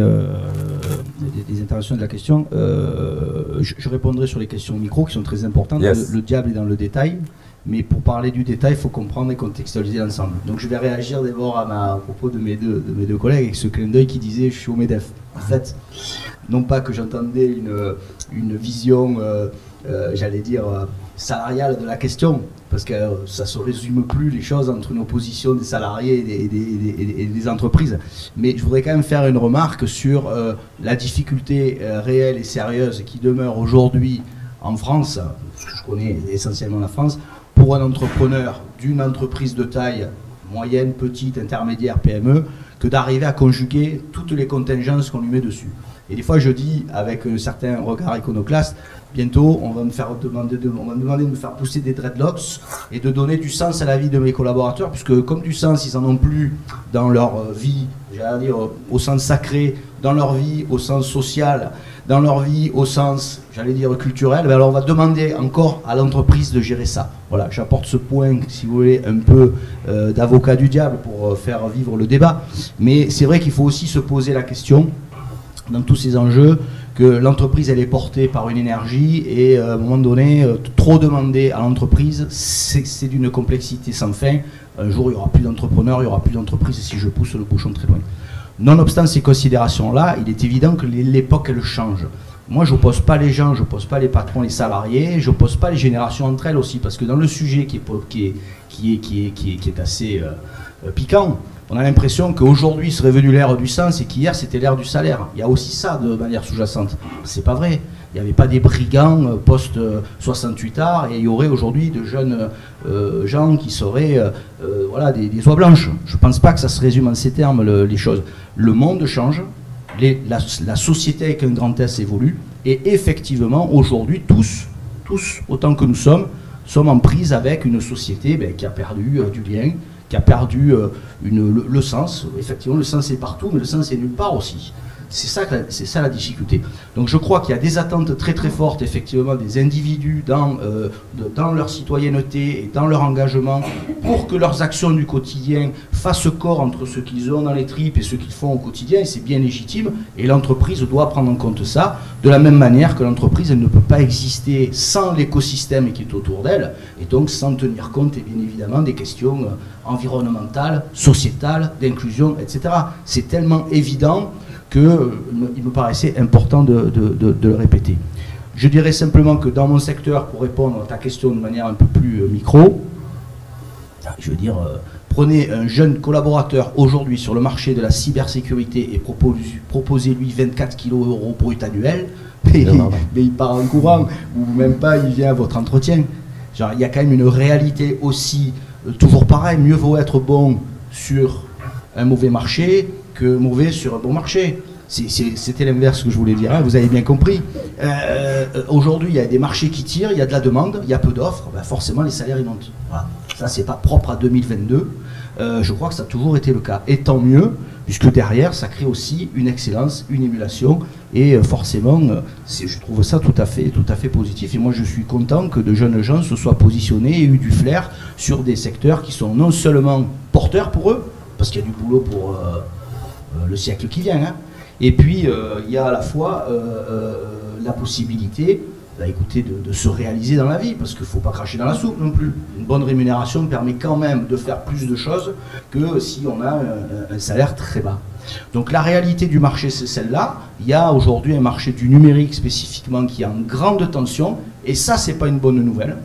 des interventions de la question. Je répondrai sur les questions micro qui sont très importantes. Yes. Le diable est dans le détail. Mais pour parler du détail, il faut comprendre et contextualiser l'ensemble. Donc je vais réagir d'abord à propos de mes deux collègues avec ce clin d'œil qui disait je suis au MEDEF. En fait, non pas que j'entendais une vision, j'allais dire, salariale de la question, parce que ça ne se résume plus les choses entre une opposition des salariés et des entreprises. Mais je voudrais quand même faire une remarque sur la difficulté réelle et sérieuse qui demeure aujourd'hui en France, parce que je connais essentiellement la France, pour un entrepreneur d'une entreprise de taille moyenne, petite, intermédiaire, PME, que d'arriver à conjuguer toutes les contingences qu'on lui met dessus. Et des fois, je dis, avec un certain regard iconoclaste, bientôt, on va me demander de me faire pousser des dreadlocks et de donner du sens à la vie de mes collaborateurs, puisque comme du sens, ils n'en ont plus dans leur vie, j'allais dire, au sens sacré, dans leur vie, au sens social, dans leur vie, au sens, j'allais dire, culturel, alors on va demander encore à l'entreprise de gérer ça. Voilà, j'apporte ce point, si vous voulez, un peu d'avocat du diable pour faire vivre le débat. Mais c'est vrai qu'il faut aussi se poser la question, dans tous ces enjeux, que l'entreprise, elle est portée par une énergie et à un moment donné, trop demander à l'entreprise, c'est d'une complexité sans fin. Un jour, il n'y aura plus d'entrepreneurs, il n'y aura plus d'entreprise si je pousse le bouchon très loin. Nonobstant ces considérations-là, il est évident que l'époque, elle change. Moi, je n'oppose pas les gens, je n'oppose pas les patrons, les salariés, je n'oppose pas les générations entre elles aussi, parce que dans le sujet qui est assez piquant, on a l'impression qu'aujourd'hui serait venue l'ère du sens et qu'hier c'était l'ère du salaire. Il y a aussi ça de manière sous-jacente. C'est pas vrai. Il n'y avait pas des brigands post-68 arts et il y aurait aujourd'hui de jeunes gens qui seraient voilà, des oies blanches. Je ne pense pas que ça se résume en ces termes, les choses. Le monde change, la société avec un grand S évolue et effectivement aujourd'hui tous, autant que nous sommes en prise avec une société qui a perdu du lien, qui a perdu le sens. Effectivement, le sens est partout, mais le sens est nulle part aussi. C'est ça la difficulté. Donc je crois qu'il y a des attentes très très fortes, effectivement, des individus dans leur citoyenneté et dans leur engagement pour que leurs actions du quotidien fassent corps entre ce qu'ils ont dans les tripes et ce qu'ils font au quotidien, et c'est bien légitime, et l'entreprise doit prendre en compte ça, de la même manière que l'entreprise, elle ne peut pas exister sans l'écosystème qui est autour d'elle, et donc sans tenir compte, et bien évidemment, des questions environnementales, sociétales, d'inclusion, etc. C'est tellement évident qu'il me paraissait important de le répéter. Je dirais simplement que dans mon secteur, pour répondre à ta question de manière un peu plus micro, je veux dire, prenez un jeune collaborateur aujourd'hui sur le marché de la cybersécurité et proposez-lui 24 kg € brut annuel, mais il part en courant, ou même pas, il vient à votre entretien. Genre, il y a quand même une réalité aussi, toujours pareil, mieux vaut être bon sur un mauvais marché que mauvais sur un bon marché. C'était l'inverse que je voulais dire, hein, vous avez bien compris. Aujourd'hui, il y a des marchés qui tirent, il y a de la demande, il y a peu d'offres, forcément les salaires ils montent. Voilà. Ça, c'est pas propre à 2022. Je crois que ça a toujours été le cas. Et tant mieux, puisque derrière, ça crée aussi une excellence, une émulation, et forcément, je trouve ça tout à fait positif. Et moi, je suis content que de jeunes gens se soient positionnés et eu du flair sur des secteurs qui sont non seulement porteurs pour eux, parce qu'il y a du boulot pour le siècle qui vient, hein. Et puis il y a à la fois la possibilité de se réaliser dans la vie, parce qu'il ne faut pas cracher dans la soupe non plus. Une bonne rémunération permet quand même de faire plus de choses que si on a un salaire très bas. Donc la réalité du marché, c'est celle-là. Il y a aujourd'hui un marché du numérique spécifiquement qui est en grande tension, et ça, c'est pas une bonne nouvelle.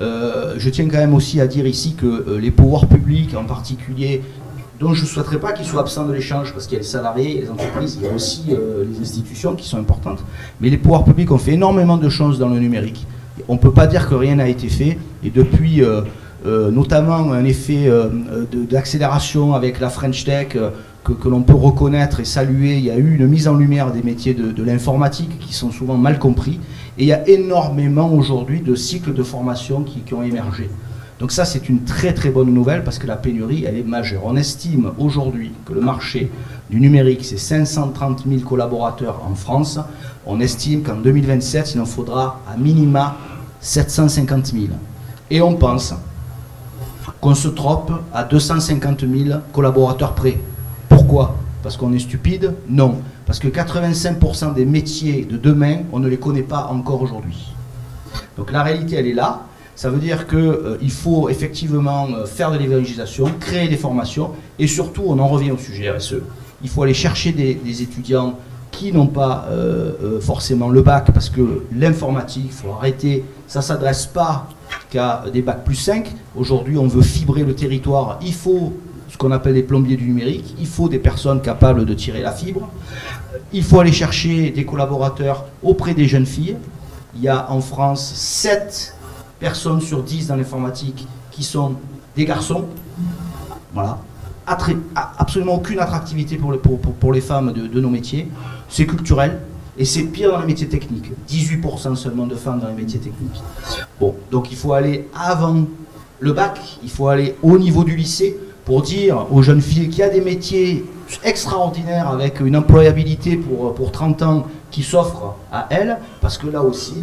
Je tiens quand même aussi à dire ici que les pouvoirs publics en particulier, dont je ne souhaiterais pas qu'ils soient absents de l'échange, parce qu'il y a les salariés, les entreprises, il y a aussi les institutions qui sont importantes, mais les pouvoirs publics ont fait énormément de choses dans le numérique. On ne peut pas dire que rien n'a été fait, et depuis notamment un effet d'accélération avec la French Tech que l'on peut reconnaître et saluer, il y a eu une mise en lumière des métiers de l'informatique qui sont souvent mal compris, et il y a énormément aujourd'hui de cycles de formation qui ont émergé. Donc ça, c'est une très très bonne nouvelle, parce que la pénurie, elle est majeure. On estime aujourd'hui que le marché du numérique, c'est 530 000 collaborateurs en France. On estime qu'en 2027, il en faudra à minima 750 000. Et on pense qu'on se trompe à 250 000 collaborateurs près. Pourquoi? Parce qu'on est stupide? Non. Parce que 85% des métiers de demain, on ne les connaît pas encore aujourd'hui. Donc la réalité, elle est là. Ça veut dire qu'il faut effectivement faire de l'évangélisation, créer des formations, et surtout, on en revient au sujet RSE. Il faut aller chercher des étudiants qui n'ont pas forcément le bac, parce que l'informatique, il faut arrêter, ça ne s'adresse pas qu'à des bacs plus 5. Aujourd'hui, on veut fibrer le territoire, il faut ce qu'on appelle les plombiers du numérique, il faut des personnes capables de tirer la fibre, il faut aller chercher des collaborateurs auprès des jeunes filles. Il y a en France 7 personnes sur 10 dans l'informatique qui sont des garçons. Voilà. absolument aucune attractivité pour les femmes de nos métiers. C'est culturel. Et c'est pire dans les métiers techniques. 18% seulement de femmes dans les métiers techniques. Bon, donc il faut aller avant le bac, il faut aller au niveau du lycée pour dire aux jeunes filles qu'il y a des métiers extraordinaires avec une employabilité pour 30 ans qui s'offrent à elles, parce que là aussi,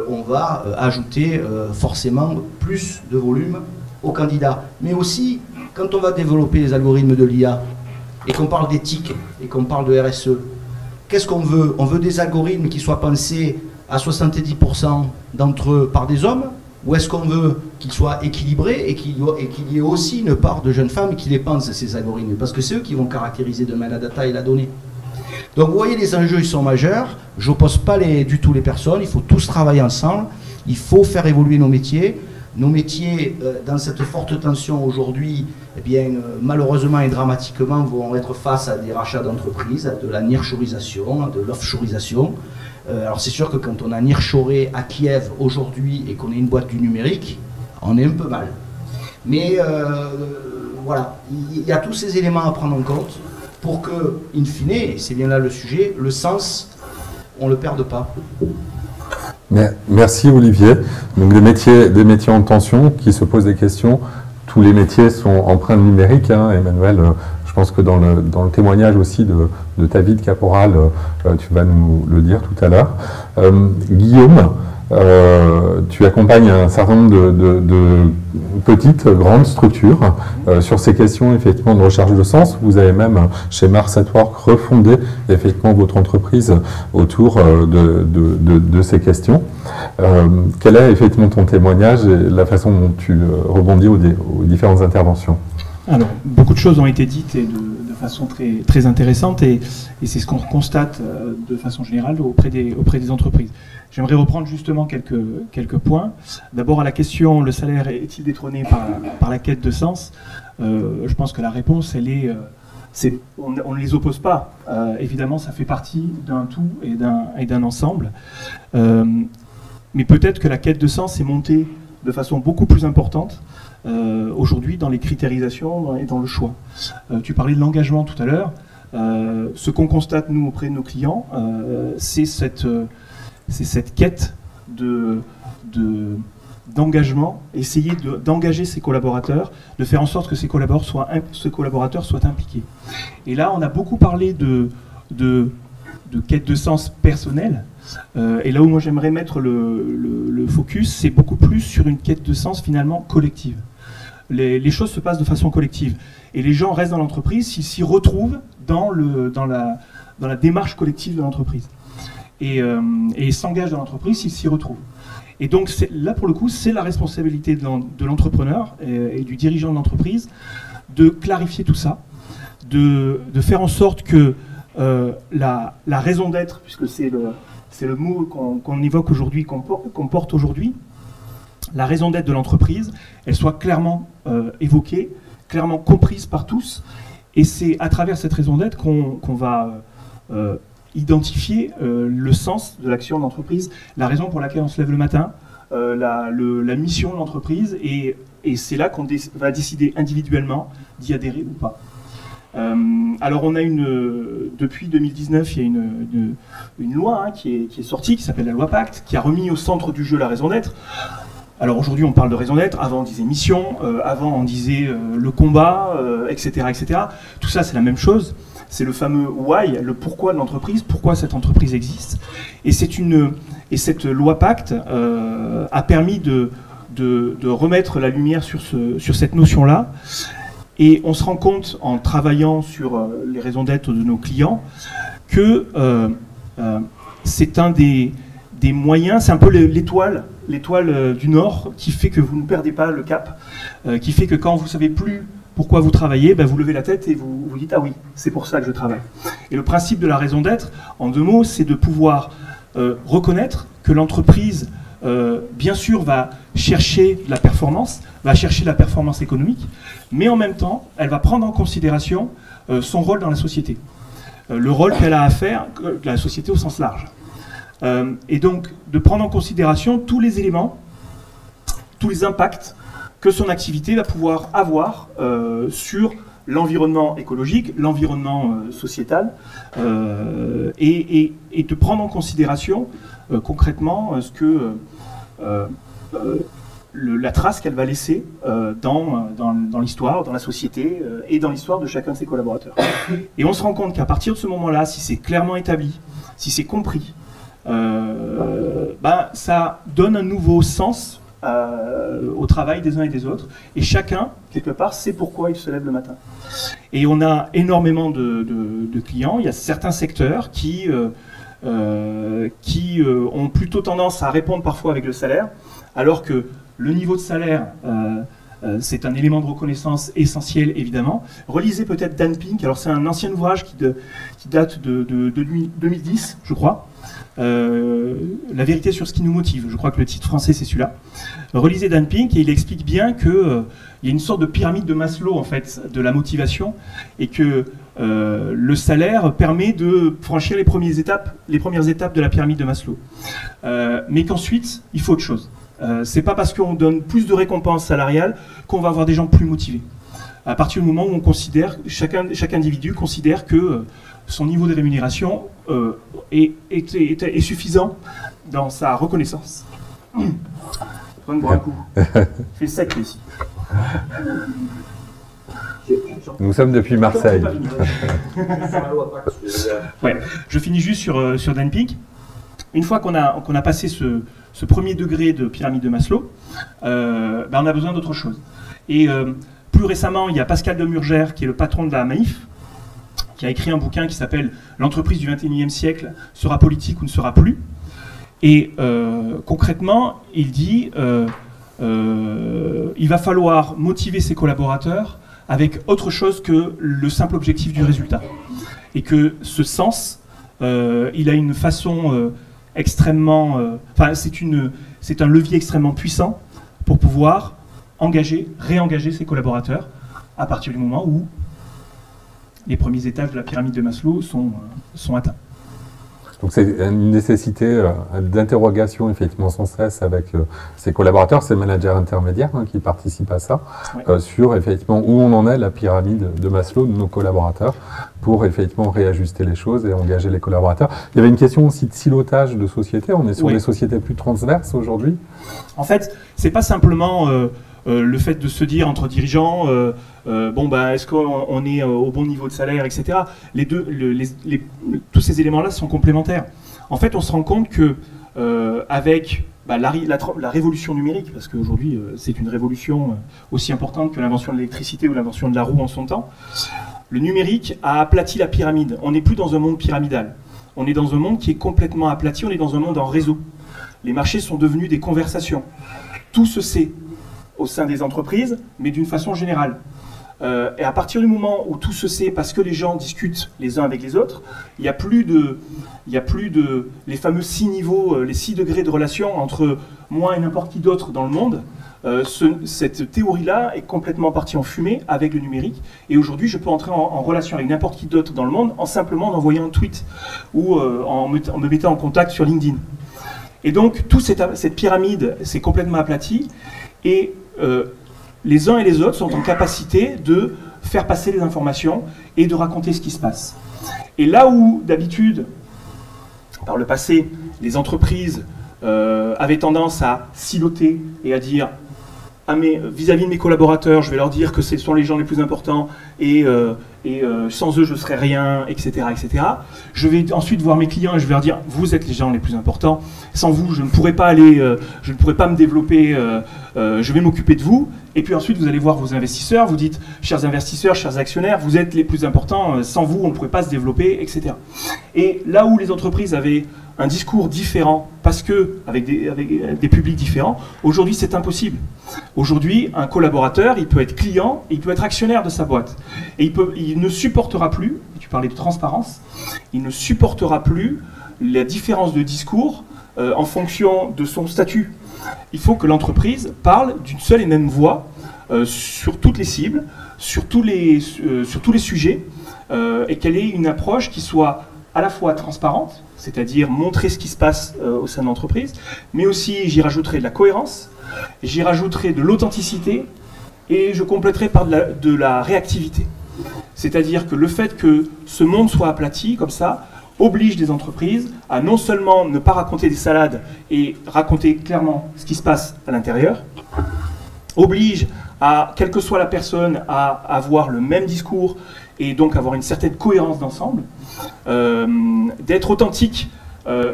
on va ajouter forcément plus de volume aux candidats. Mais aussi, quand on va développer les algorithmes de l'IA, et qu'on parle d'éthique, et qu'on parle de RSE, qu'est-ce qu'on veut? On veut des algorithmes qui soient pensés à 70% d'entre eux par des hommes, ou est-ce qu'on veut qu'ils soient équilibrés et qu'il y ait aussi une part de jeunes femmes qui les pensent, ces algorithmes? Parce que c'est eux qui vont caractériser demain la data et la donnée. Donc vous voyez, les enjeux, ils sont majeurs. Je n'oppose pas du tout les personnes, il faut tous travailler ensemble, il faut faire évoluer nos métiers. Nos métiers, dans cette forte tension aujourd'hui, eh bien, malheureusement et dramatiquement, vont être face à des rachats d'entreprises, à de la nearshorisation, de l'offshorisation. Alors c'est sûr que quand on a nearshoré à Kiev aujourd'hui et qu'on est une boîte du numérique, on est un peu mal. Mais voilà, il y a tous ces éléments à prendre en compte pour que, in fine, et c'est bien là le sujet, le sens, on ne le perde pas. Merci Olivier. Donc des métiers en tension qui se posent des questions. Tous les métiers sont empreints numériques, hein, Emmanuel. Je pense que dans le témoignage aussi de ta vie de caporal, tu vas nous le dire tout à l'heure. Guillaume, tu accompagnes un certain nombre de petites, grandes structures sur ces questions effectivement de recherche de sens. Vous avez même chez Mars at Work refondé effectivement votre entreprise autour de ces questions. Quel est effectivement ton témoignage et la façon dont tu rebondis aux différentes interventions? Alors, beaucoup de choses ont été dites et de façon très, très intéressante et c'est ce qu'on constate de façon générale auprès des entreprises. J'aimerais reprendre justement quelques points. D'abord à la question, le salaire est-il détrôné par la quête de sens? Je pense que la réponse, elle est, on ne les oppose pas. Évidemment, ça fait partie d'un tout et d'un ensemble. Mais peut-être que la quête de sens est montée de façon beaucoup plus importante aujourd'hui dans les critérisations et dans le choix. Tu parlais de l'engagement tout à l'heure. Ce qu'on constate, nous, auprès de nos clients, c'est cette quête d'engagement, essayer d'engager ses collaborateurs, de faire en sorte que ces collaborateurs soient impliqués. Et là, on a beaucoup parlé de quête de sens personnel. Et là où moi j'aimerais mettre le focus, c'est beaucoup plus sur une quête de sens finalement collective. Les choses se passent de façon collective. Et les gens restent dans l'entreprise s'ils s'y retrouvent dans la démarche collective de l'entreprise. Et s'engagent dans l'entreprise s'ils s'y retrouvent. Et donc là, pour le coup, c'est la responsabilité de l'entrepreneur et du dirigeant de l'entreprise de clarifier tout ça, de faire en sorte que la raison d'être, puisque c'est le mot qu'on évoque aujourd'hui, qu'on porte aujourd'hui, la raison d'être de l'entreprise, elle soit clairement évoquée, clairement comprise par tous. Et c'est à travers cette raison d'être qu'on va identifier le sens de l'action de l'entreprise, la raison pour laquelle on se lève le matin, la mission de l'entreprise, et c'est là qu'on va décider individuellement d'y adhérer ou pas. Alors on a depuis 2019, il y a une loi qui est sortie, qui s'appelle la loi Pacte, qui a remis au centre du jeu la raison d'être. Alors aujourd'hui on parle de raison d'être, avant on disait mission, avant on disait le combat, etc., etc. Tout ça c'est la même chose, c'est le fameux why, le pourquoi de l'entreprise, pourquoi cette entreprise existe. Et cette loi Pacte a permis de remettre la lumière sur cette notion-là. Et on se rend compte, en travaillant sur les raisons d'être de nos clients, que c'est un des moyens, c'est un peu l'étoile du Nord qui fait que vous ne perdez pas le cap, qui fait que quand vous ne savez plus pourquoi vous travaillez, vous levez la tête et vous dites « Ah oui, c'est pour ça que je travaille ». Et le principe de la raison d'être, en 2 mots, c'est de pouvoir reconnaître que l'entreprise, bien sûr, va chercher la performance économique, mais en même temps, elle va prendre en considération son rôle dans la société, le rôle qu'elle a à faire, la société au sens large. Et donc, de prendre en considération tous les éléments, tous les impacts que son activité va pouvoir avoir sur l'environnement écologique, l'environnement sociétal, et de prendre en considération concrètement ce que la trace qu'elle va laisser dans l'histoire, dans la société et dans l'histoire de chacun de ses collaborateurs. Et on se rend compte qu'à partir de ce moment-là, si c'est clairement établi, si c'est compris, ça donne un nouveau sens au travail des uns et des autres, et chacun, quelque part, sait pourquoi il se lève le matin. Et on a énormément de clients. Il y a certains secteurs qui ont plutôt tendance à répondre parfois avec le salaire, alors que le niveau de salaire, c'est un élément de reconnaissance essentiel, évidemment. Relisez peut-être Dan Pink. Alors c'est un ancien ouvrage qui date de 2010, je crois. La vérité sur ce qui nous motive. Je crois que le titre français, c'est celui-là. Relisez Dan Pink, et il explique bien qu'il y a une sorte de pyramide de Maslow, en fait, de la motivation, et que le salaire permet de franchir les premières étapes de la pyramide de Maslow. Mais qu'ensuite, il faut autre chose. C'est pas parce qu'on donne plus de récompenses salariales qu'on va avoir des gens plus motivés. À partir du moment où on considère, chaque individu considère que son niveau de rémunération est suffisant dans sa reconnaissance. Je vais me boire un coup. Je fais sec ici. Nous sommes depuis Marseille. Ouais, je finis juste sur Dan Pink. Une fois qu'on a passé ce premier degré de pyramide de Maslow, on a besoin d'autre chose. Et plus récemment, il y a Pascal Demurgère, qui est le patron de la Maïf, qui a écrit un bouquin qui s'appelle « L'entreprise du XXIe siècle sera politique ou ne sera plus ». Et concrètement, il dit il va falloir motiver ses collaborateurs avec autre chose que le simple objectif du résultat. Et que ce sens, il a une façon extrêmement... c'est un levier extrêmement puissant pour pouvoir réengager ses collaborateurs à partir du moment où les premiers étages de la pyramide de Maslow sont atteints. Donc c'est une nécessité d'interrogation effectivement sans cesse avec ses collaborateurs, ses managers intermédiaires qui participent à ça, ouais. Sur effectivement où on en est la pyramide de Maslow de nos collaborateurs pour effectivement réajuster les choses et engager les collaborateurs. Il y avait une question aussi de silotage de société, on est sur des sociétés plus transverses aujourd'hui. En fait, c'est pas simplement le fait de se dire entre dirigeants, est-ce qu'on est au bon niveau de salaire, etc. Tous ces éléments-là sont complémentaires. En fait, on se rend compte que avec la révolution numérique, parce qu'aujourd'hui c'est une révolution aussi importante que l'invention de l'électricité ou l'invention de la roue en son temps, le numérique a aplati la pyramide. On n'est plus dans un monde pyramidal. On est dans un monde qui est complètement aplati, on est dans un monde en réseau. Les marchés sont devenus des conversations. Tout se sait au sein des entreprises, mais d'une façon générale. Et à partir du moment où tout se sait, parce que les gens discutent les uns avec les autres, il n'y a plus les fameux 6 niveaux, les 6 degrés de relation entre moi et n'importe qui d'autre dans le monde. Cette théorie-là est complètement partie en fumée avec le numérique. Et aujourd'hui, je peux entrer en relation avec n'importe qui d'autre dans le monde en simplement envoyant un tweet ou en me mettant en contact sur LinkedIn. Et donc, toute cette pyramide s'est complètement aplatie et les uns et les autres sont en capacité de faire passer les informations et de raconter ce qui se passe. Et là où, d'habitude, par le passé, les entreprises avaient tendance à siloter et à dire vis-à-vis de mes collaborateurs, je vais leur dire que ce sont les gens les plus importants et sans eux je ne serais rien, etc., etc. Je vais ensuite voir mes clients et je vais leur dire vous êtes les gens les plus importants, sans vous je ne pourrais pas je ne pourrais pas me développer, je vais m'occuper de vous. Et puis ensuite vous allez voir vos investisseurs, vous dites chers investisseurs, chers actionnaires, vous êtes les plus importants, sans vous on ne pourrait pas se développer, etc. Et là où les entreprises avaient un discours différent, parce que avec des publics différents, aujourd'hui c'est impossible. Aujourd'hui, un collaborateur, il peut être client, et il peut être actionnaire de sa boîte. Et il ne supportera plus, tu parlais de transparence, il ne supportera plus la différence de discours en fonction de son statut. Il faut que l'entreprise parle d'une seule et même voix sur toutes les cibles, sur tous les sujets, et qu'elle ait une approche qui soit à la fois transparente, c'est-à-dire montrer ce qui se passe au sein de l'entreprise, mais aussi j'y rajouterai de la cohérence, j'y rajouterai de l'authenticité, et je compléterai par de la réactivité. C'est-à-dire que le fait que ce monde soit aplati comme ça oblige les entreprises à non seulement ne pas raconter des salades et raconter clairement ce qui se passe à l'intérieur, oblige à, quelle que soit la personne, à avoir le même discours et donc avoir une certaine cohérence d'ensemble, d'être authentique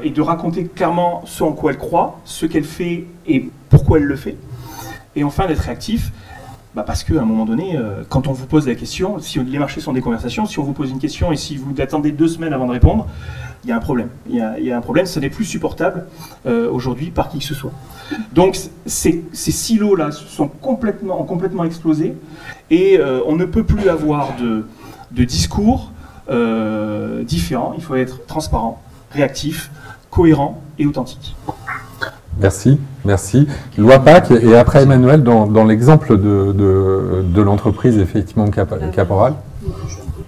et de raconter clairement ce en quoi elle croit, ce qu'elle fait et pourquoi elle le fait, et enfin d'être réactif. Parce qu'à un moment donné, quand on vous pose la question, si les marchés sont des conversations, si on vous pose une question et si vous attendez 2 semaines avant de répondre, il y a un problème. Il y a un problème, ce n'est plus supportable aujourd'hui par qui que ce soit. Donc ces silos-là ont complètement explosé et on ne peut plus avoir de discours différents. Il faut être transparent, réactif, cohérent et authentique. Merci, merci. Loi Pacte, et après Emmanuel, dans l'exemple de l'entreprise, effectivement, Caporal.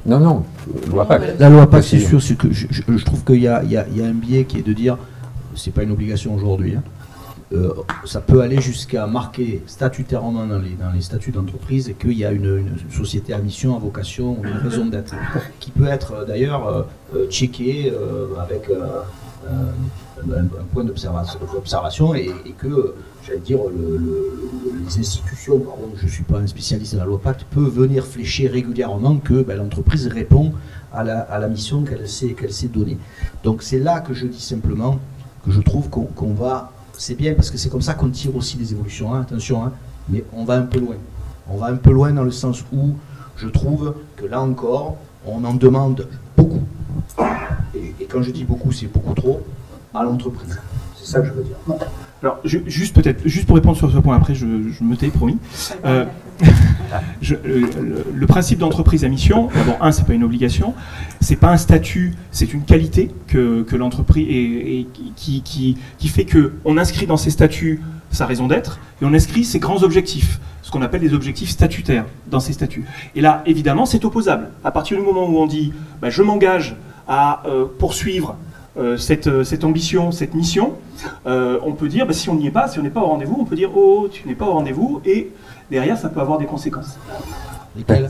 Non, Loi Pacte. La Loi Pacte, c'est sûr, c'est que je trouve qu'il y a un biais qui est de dire, c'est pas une obligation aujourd'hui, hein. Ça peut aller jusqu'à marquer statutairement dans les statuts d'entreprise qu'il y a une société à mission, à vocation, ou une raison d'être, qui peut être d'ailleurs checké avec un point d'observation et que, j'allais dire, les institutions, pardon, je ne suis pas un spécialiste de la Loi Pacte, peuvent venir flécher régulièrement que l'entreprise répond à la mission qu'elle s'est donnée. Donc c'est là que je dis simplement que je trouve qu'on va, c'est bien parce que c'est comme ça qu'on tire aussi les évolutions, hein, attention, hein, mais on va un peu loin. On va un peu loin dans le sens où je trouve que là encore, on en demande beaucoup. Et quand je dis beaucoup, c'est beaucoup trop à l'entreprise. C'est ça que je veux dire. Alors, juste pour répondre sur ce point, après je me tais, promis. Le principe d'entreprise à mission, d'abord, c'est pas une obligation, c'est pas un statut, c'est une qualité que l'entreprise et qui fait qu'on inscrit dans ses statuts sa raison d'être et on inscrit ses grands objectifs, ce qu'on appelle des objectifs statutaires dans ces statuts. Et là, évidemment, c'est opposable. À partir du moment où on dit je m'engage à poursuivre cette ambition, cette mission, on peut dire, si on n'y est pas, si on n'est pas au rendez-vous, on peut dire, oh, tu n'es pas au rendez-vous, et derrière, ça peut avoir des conséquences. Lesquelles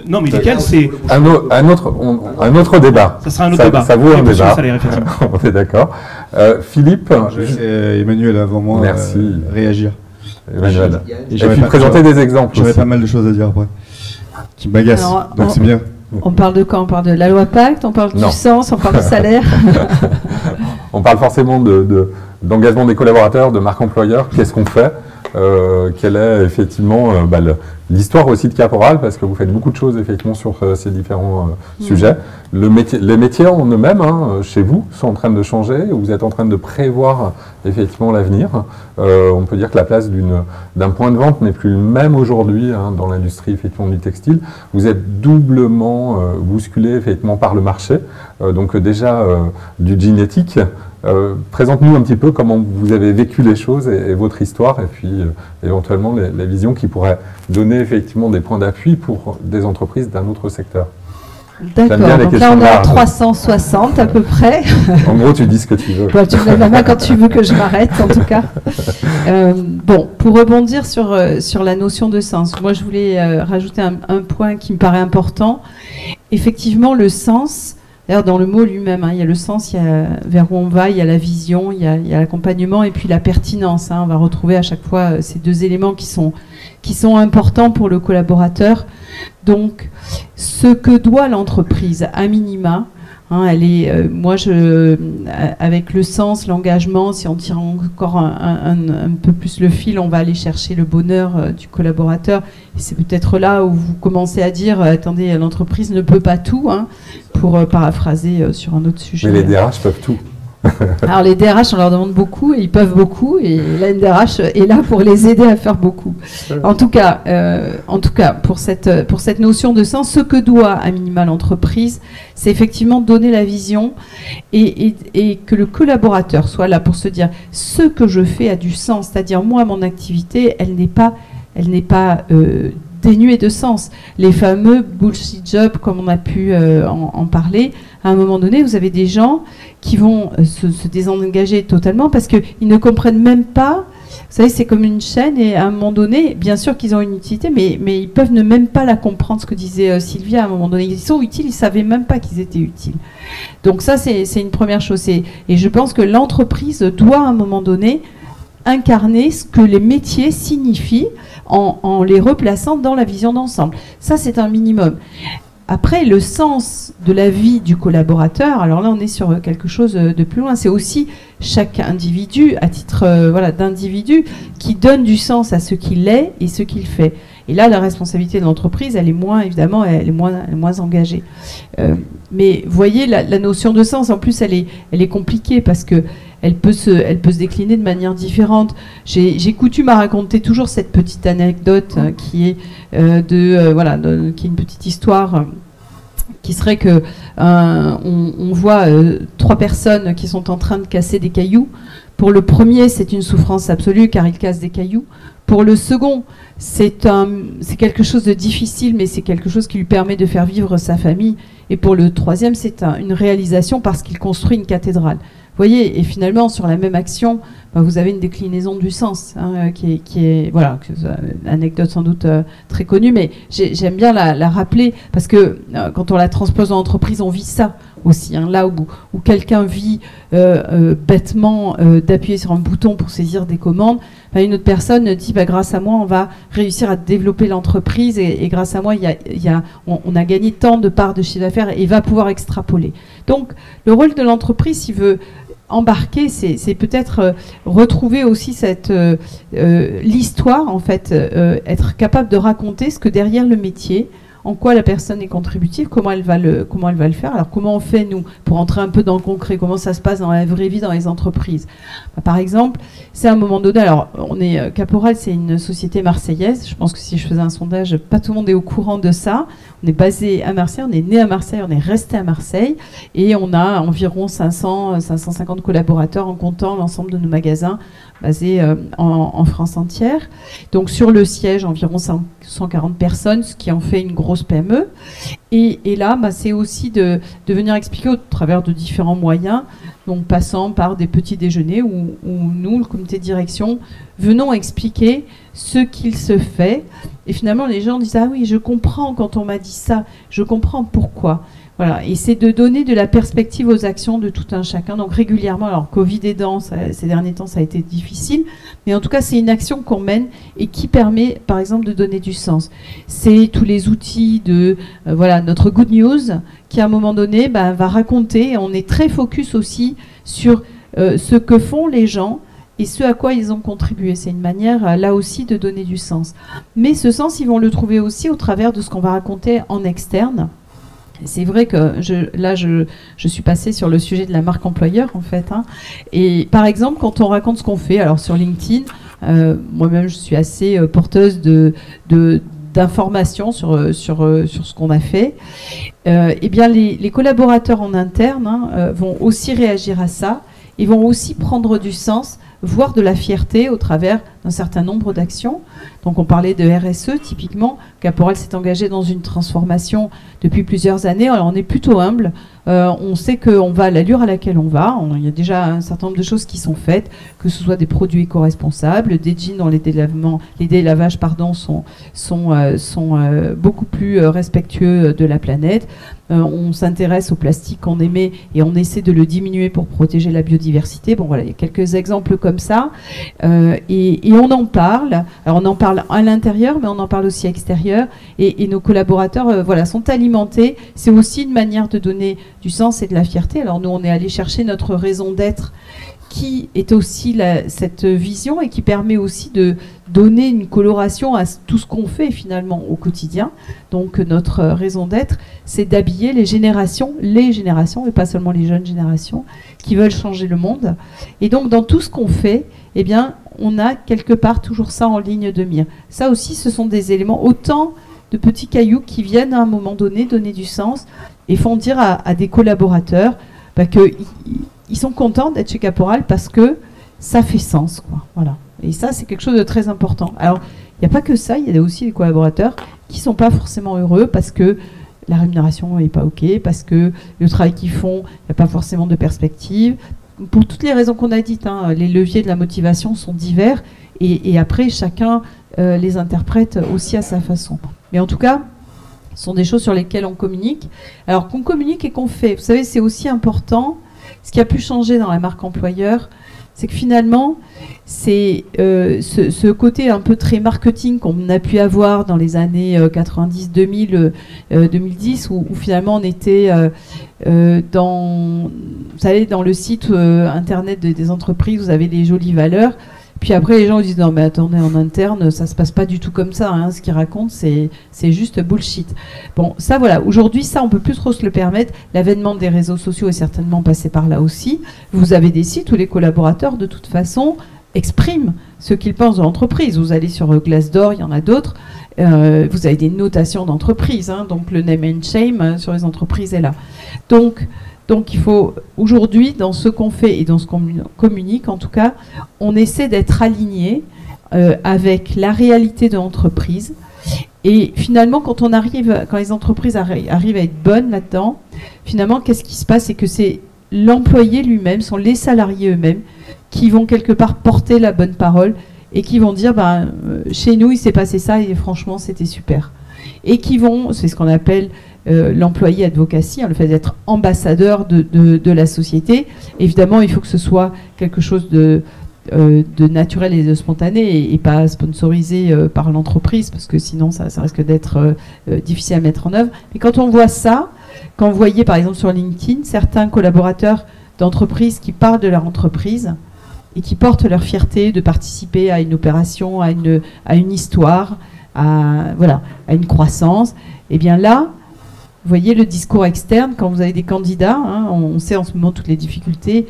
non, mais lesquelles, c'est... Un autre débat. Ça sera un autre débat. Ça vaut un débat. Effectivement. On est d'accord. Philippe. Je laisse Emmanuel avant moi réagir. Emmanuel. Et puis présenter des exemples. J'aurais pas mal de choses à dire après. Qui m'agacent, donc c'est bien. On parle de quoi? On parle de la loi Pacte, on parle du sens, on parle du salaire. On parle forcément d'engagement des collaborateurs, de marque employeur. Qu'est-ce qu'on fait? Quelle est effectivement l'histoire aussi de Caporal, parce que vous faites beaucoup de choses effectivement sur ces différents sujets. Les métiers en eux-mêmes, chez vous, sont en train de changer. Vous êtes en train de prévoir effectivement l'avenir. On peut dire que la place d'un point de vente n'est plus même aujourd'hui dans l'industrie effectivement du textile. Vous êtes doublement bousculé effectivement par le marché. Donc déjà du jean éthique. Présente-nous un petit peu comment vous avez vécu les choses et votre histoire, et puis éventuellement les visions qui pourraient donner effectivement des points d'appui pour des entreprises d'un autre secteur. D'accord, donc là on est à 360 à peu près. En gros, tu dis ce que tu veux. Tu me lèves la main quand tu veux que je m'arrête, en tout cas. Pour rebondir sur la notion de sens, moi je voulais rajouter un point qui me paraît important. Effectivement, le sens... D'ailleurs, dans le mot lui-même, il y a le sens, il y a vers où on va, il y a la vision, il y a l'accompagnement et puis la pertinence. On va retrouver à chaque fois ces deux éléments qui sont importants pour le collaborateur. Donc, ce que doit l'entreprise, à minima, elle est, avec le sens, l'engagement, si on tire encore un peu plus le fil, on va aller chercher le bonheur du collaborateur. Et c'est peut-être là où vous commencez à dire, attendez, l'entreprise ne peut pas tout, pour paraphraser sur un autre sujet. Mais les DRH peuvent tout. Alors les DRH, on leur demande beaucoup, et ils peuvent beaucoup, et la DRH est là pour les aider à faire beaucoup. En tout cas, pour cette notion de sens, ce que doit à minima l'entreprise, c'est effectivement donner la vision et que le collaborateur soit là pour se dire ce que je fais a du sens, c'est-à-dire moi mon activité, elle n'est pas dénuée de sens. Les fameux bullshit jobs, comme on a pu en parler, à un moment donné, vous avez des gens qui vont se désengager totalement parce qu'ils ne comprennent même pas savez, c'est comme une chaîne et à un moment donné, bien sûr qu'ils ont une utilité, mais ils peuvent ne même pas la comprendre, ce que disait Sylvia à un moment donné. Ils sont utiles, ils ne savaient même pas qu'ils étaient utiles. Donc ça, c'est une première chose. Et je pense que l'entreprise doit à un moment donné incarner ce que les métiers signifient en les replaçant dans la vision d'ensemble. Ça, c'est un minimum. Après, le sens de la vie du collaborateur, alors là, on est sur quelque chose de plus loin. C'est aussi chaque individu, à titre d'individu, qui donne du sens à ce qu'il est et ce qu'il fait. Et là, la responsabilité de l'entreprise, elle est moins engagée. Mais vous voyez, la notion de sens, en plus, elle est compliquée parce que elle peut se décliner de manière différente. J'ai coutume à raconter toujours cette petite anecdote qui est qui est une petite histoire qui serait que on voit 3 personnes qui sont en train de casser des cailloux. Pour le premier, c'est une souffrance absolue car il casse des cailloux. Pour le second, c'est quelque chose de difficile, mais c'est quelque chose qui lui permet de faire vivre sa famille. Et pour le troisième, c'est une réalisation parce qu'il construit une cathédrale. Vous voyez, et finalement, sur la même action, vous avez une déclinaison du sens, qui est voilà, une anecdote sans doute très connue, mais j'aime bien la rappeler, parce que quand on la transpose en entreprise, on vit ça aussi, là où quelqu'un vit bêtement d'appuyer sur un bouton pour saisir des commandes, une autre personne dit grâce à moi on va réussir à développer l'entreprise et grâce à moi on a gagné tant de parts de chiffre d'affaires et va pouvoir extrapoler. Donc le rôle de l'entreprise, s'il veut embarquer, c'est peut-être retrouver aussi l'histoire, en fait, être capable de raconter ce que derrière le métier, en quoi la personne est contributive, comment elle va le faire. Alors comment on fait, nous, pour entrer un peu dans le concret, comment ça se passe dans la vraie vie, dans les entreprises. Par exemple, c'est à un moment donné, alors Caporal, c'est une société marseillaise, je pense que si je faisais un sondage, pas tout le monde est au courant de ça. On est basé à Marseille, on est né à Marseille, on est resté à Marseille, et on a environ 550 collaborateurs en comptant l'ensemble de nos magasins basés en France entière. Donc sur le siège, environ 140 personnes, ce qui en fait une grosse PME. Et là, c'est aussi de venir expliquer au travers de différents moyens, donc passant par des petits déjeuners où nous, le comité de direction, venons expliquer ce qu'il se fait. Et finalement, les gens disent « Ah oui, je comprends quand on m'a dit ça, je comprends pourquoi ». Voilà, et c'est de donner de la perspective aux actions de tout un chacun. Donc régulièrement, alors Covid aidant, ces derniers temps, ça a été difficile, mais en tout cas, c'est une action qu'on mène et qui permet, par exemple, de donner du sens. C'est tous les outils de notre Good News qui, à un moment donné, va raconter. Et on est très focus aussi sur ce que font les gens et ce à quoi ils ont contribué. C'est une manière, là aussi, de donner du sens. Mais ce sens, ils vont le trouver aussi au travers de ce qu'on va raconter en externe. C'est vrai que je suis passée sur le sujet de la marque employeur, en fait. Et par exemple, quand on raconte ce qu'on fait, alors sur LinkedIn, moi-même, je suis assez porteuse d'informations sur ce qu'on a fait. Eh bien, les collaborateurs en interne vont aussi réagir à ça. Ils vont aussi prendre du sens, voire de la fierté au travers d'un certain nombre d'actions. Donc on parlait de RSE, typiquement. Caporal s'est engagé dans une transformation depuis plusieurs années. Alors on est plutôt humble. On sait qu'on va à l'allure à laquelle on va. Il y a déjà un certain nombre de choses qui sont faites, que ce soit des produits éco-responsables, des jeans dont les délavages sont beaucoup plus respectueux de la planète. On s'intéresse au plastique qu'on émet et on essaie de le diminuer pour protéger la biodiversité. Bon voilà, il y a quelques exemples comme ça. Et on en parle. Alors on en parle à l'intérieur, mais on en parle aussi à l'extérieur. Et nos collaborateurs sont alimentés. C'est aussi une manière de donner du sens et de la fierté. Alors nous, on est allé chercher notre raison d'être qui est aussi cette vision et qui permet aussi de donner une coloration à tout ce qu'on fait finalement au quotidien. Donc notre raison d'être, c'est d'habiller les générations et pas seulement les jeunes générations qui veulent changer le monde. Et donc dans tout ce qu'on fait, eh bien, on a quelque part toujours ça en ligne de mire. Ça aussi, ce sont des éléments, autant de petits cailloux qui viennent à un moment donné donner du sens et font dire à des collaborateurs qu'ils sont contents d'être chez Caporal parce que ça fait sens, quoi. Voilà. Et ça, c'est quelque chose de très important. Alors, il n'y a pas que ça, il y a aussi des collaborateurs qui ne sont pas forcément heureux parce que la rémunération n'est pas OK, parce que le travail qu'ils font, il n'y a pas forcément de perspective. pour toutes les raisons qu'on a dites, hein, les leviers de la motivation sont divers, et après, chacun les interprète aussi à sa façon. Mais en tout cas, ce sont des choses sur lesquelles on communique. Alors qu'on communique et qu'on fait, vous savez, c'est aussi important. Ce qui a pu changer dans la marque employeur, c'est que finalement, c'est ce côté un peu très marketing qu'on a pu avoir dans les années 90, 2000, 2010, où finalement on était dans, vous savez, dans le site internet des entreprises, vous avez des jolies valeurs. Puis après, les gens disent non mais attendez, en interne, ça se passe pas du tout comme ça. Hein. Ce qu'ils racontent, c'est juste bullshit. Bon, ça voilà. Aujourd'hui, ça, on peut plus trop se le permettre. L'avènement des réseaux sociaux est certainement passé par là aussi. Vous avez des sites où les collaborateurs, de toute façon, expriment ce qu'ils pensent de l'entreprise. Vous allez sur Glassdoor, il y en a d'autres. Vous avez des notations d'entreprise. Hein, donc le name and shame sur les entreprises est là. Donc il faut, aujourd'hui, dans ce qu'on fait et dans ce qu'on communique, en tout cas, on essaie d'être aligné avec la réalité de l'entreprise. Et finalement, quand les entreprises arrivent à être bonnes là-dedans, finalement, qu'est-ce qui se passe? C'est que c'est l'employé lui-même, sont les salariés eux-mêmes, qui vont quelque part porter la bonne parole et qui vont dire, chez nous, il s'est passé ça et franchement, c'était super. Et qui vont, c'est ce qu'on appelle l'employé advocacy, hein, le fait d'être ambassadeur de la société. Évidemment, il faut que ce soit quelque chose de naturel et de spontané et pas sponsorisé par l'entreprise, parce que sinon ça risque d'être difficile à mettre en œuvre. Mais quand on voit ça, quand vous voyez par exemple sur LinkedIn certains collaborateurs d'entreprises qui parlent de leur entreprise et qui portent leur fierté de participer à une opération, à une histoire, à une croissance, et bien là, vous voyez le discours externe, quand vous avez des candidats, hein, on sait en ce moment toutes les difficultés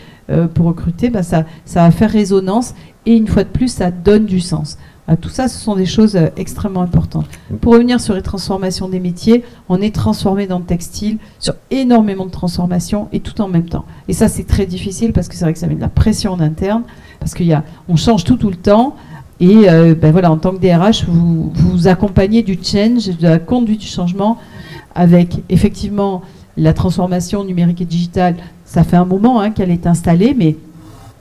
pour recruter, ça va faire résonance et une fois de plus, ça donne du sens. Tout ça, ce sont des choses extrêmement importantes. Pour revenir sur les transformations des métiers, on est transformé dans le textile, sur énormément de transformations et tout en même temps. Et ça, c'est très difficile parce que c'est vrai que ça met de la pression en interne, parce on change tout le temps. Et en tant que DRH, vous accompagnez du change, de la conduite du changement, avec effectivement la transformation numérique et digitale. Ça fait un moment qu'elle est installée, mais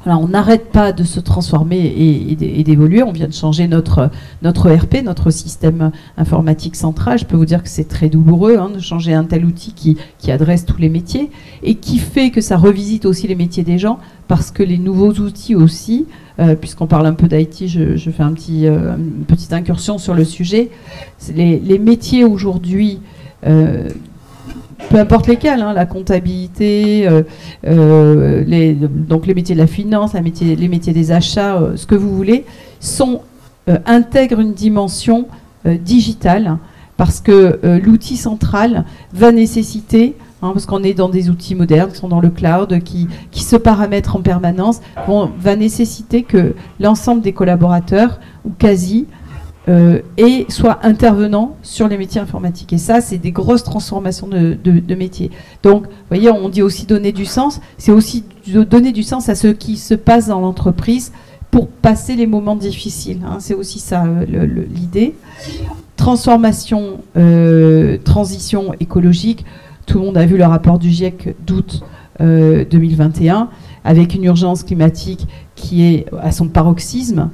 on n'arrête pas de se transformer et d'évoluer. On vient de changer notre ERP, notre système informatique central. Je peux vous dire que c'est très douloureux de changer un tel outil qui adresse tous les métiers et qui fait que ça revisite aussi les métiers des gens, parce que les nouveaux outils aussi, puisqu'on parle un peu d'IT, je fais une petite incursion sur le sujet. Les métiers aujourd'hui, peu importe lesquels, la comptabilité, donc les métiers de la finance, les métiers des achats, ce que vous voulez, intègrent une dimension digitale, parce que l'outil central va nécessiter, parce qu'on est dans des outils modernes, qui sont dans le cloud, qui se paramètrent en permanence, va nécessiter que l'ensemble des collaborateurs, ou quasi, et soit intervenant sur les métiers informatiques. Et ça, c'est des grosses transformations de métiers. Donc, vous voyez, on dit aussi donner du sens. C'est aussi donner du sens à ce qui se passe dans l'entreprise pour passer les moments difficiles. C'est aussi ça l'idée. Transformation, transition écologique. Tout le monde a vu le rapport du GIEC d'août 2021, avec une urgence climatique qui est à son paroxysme.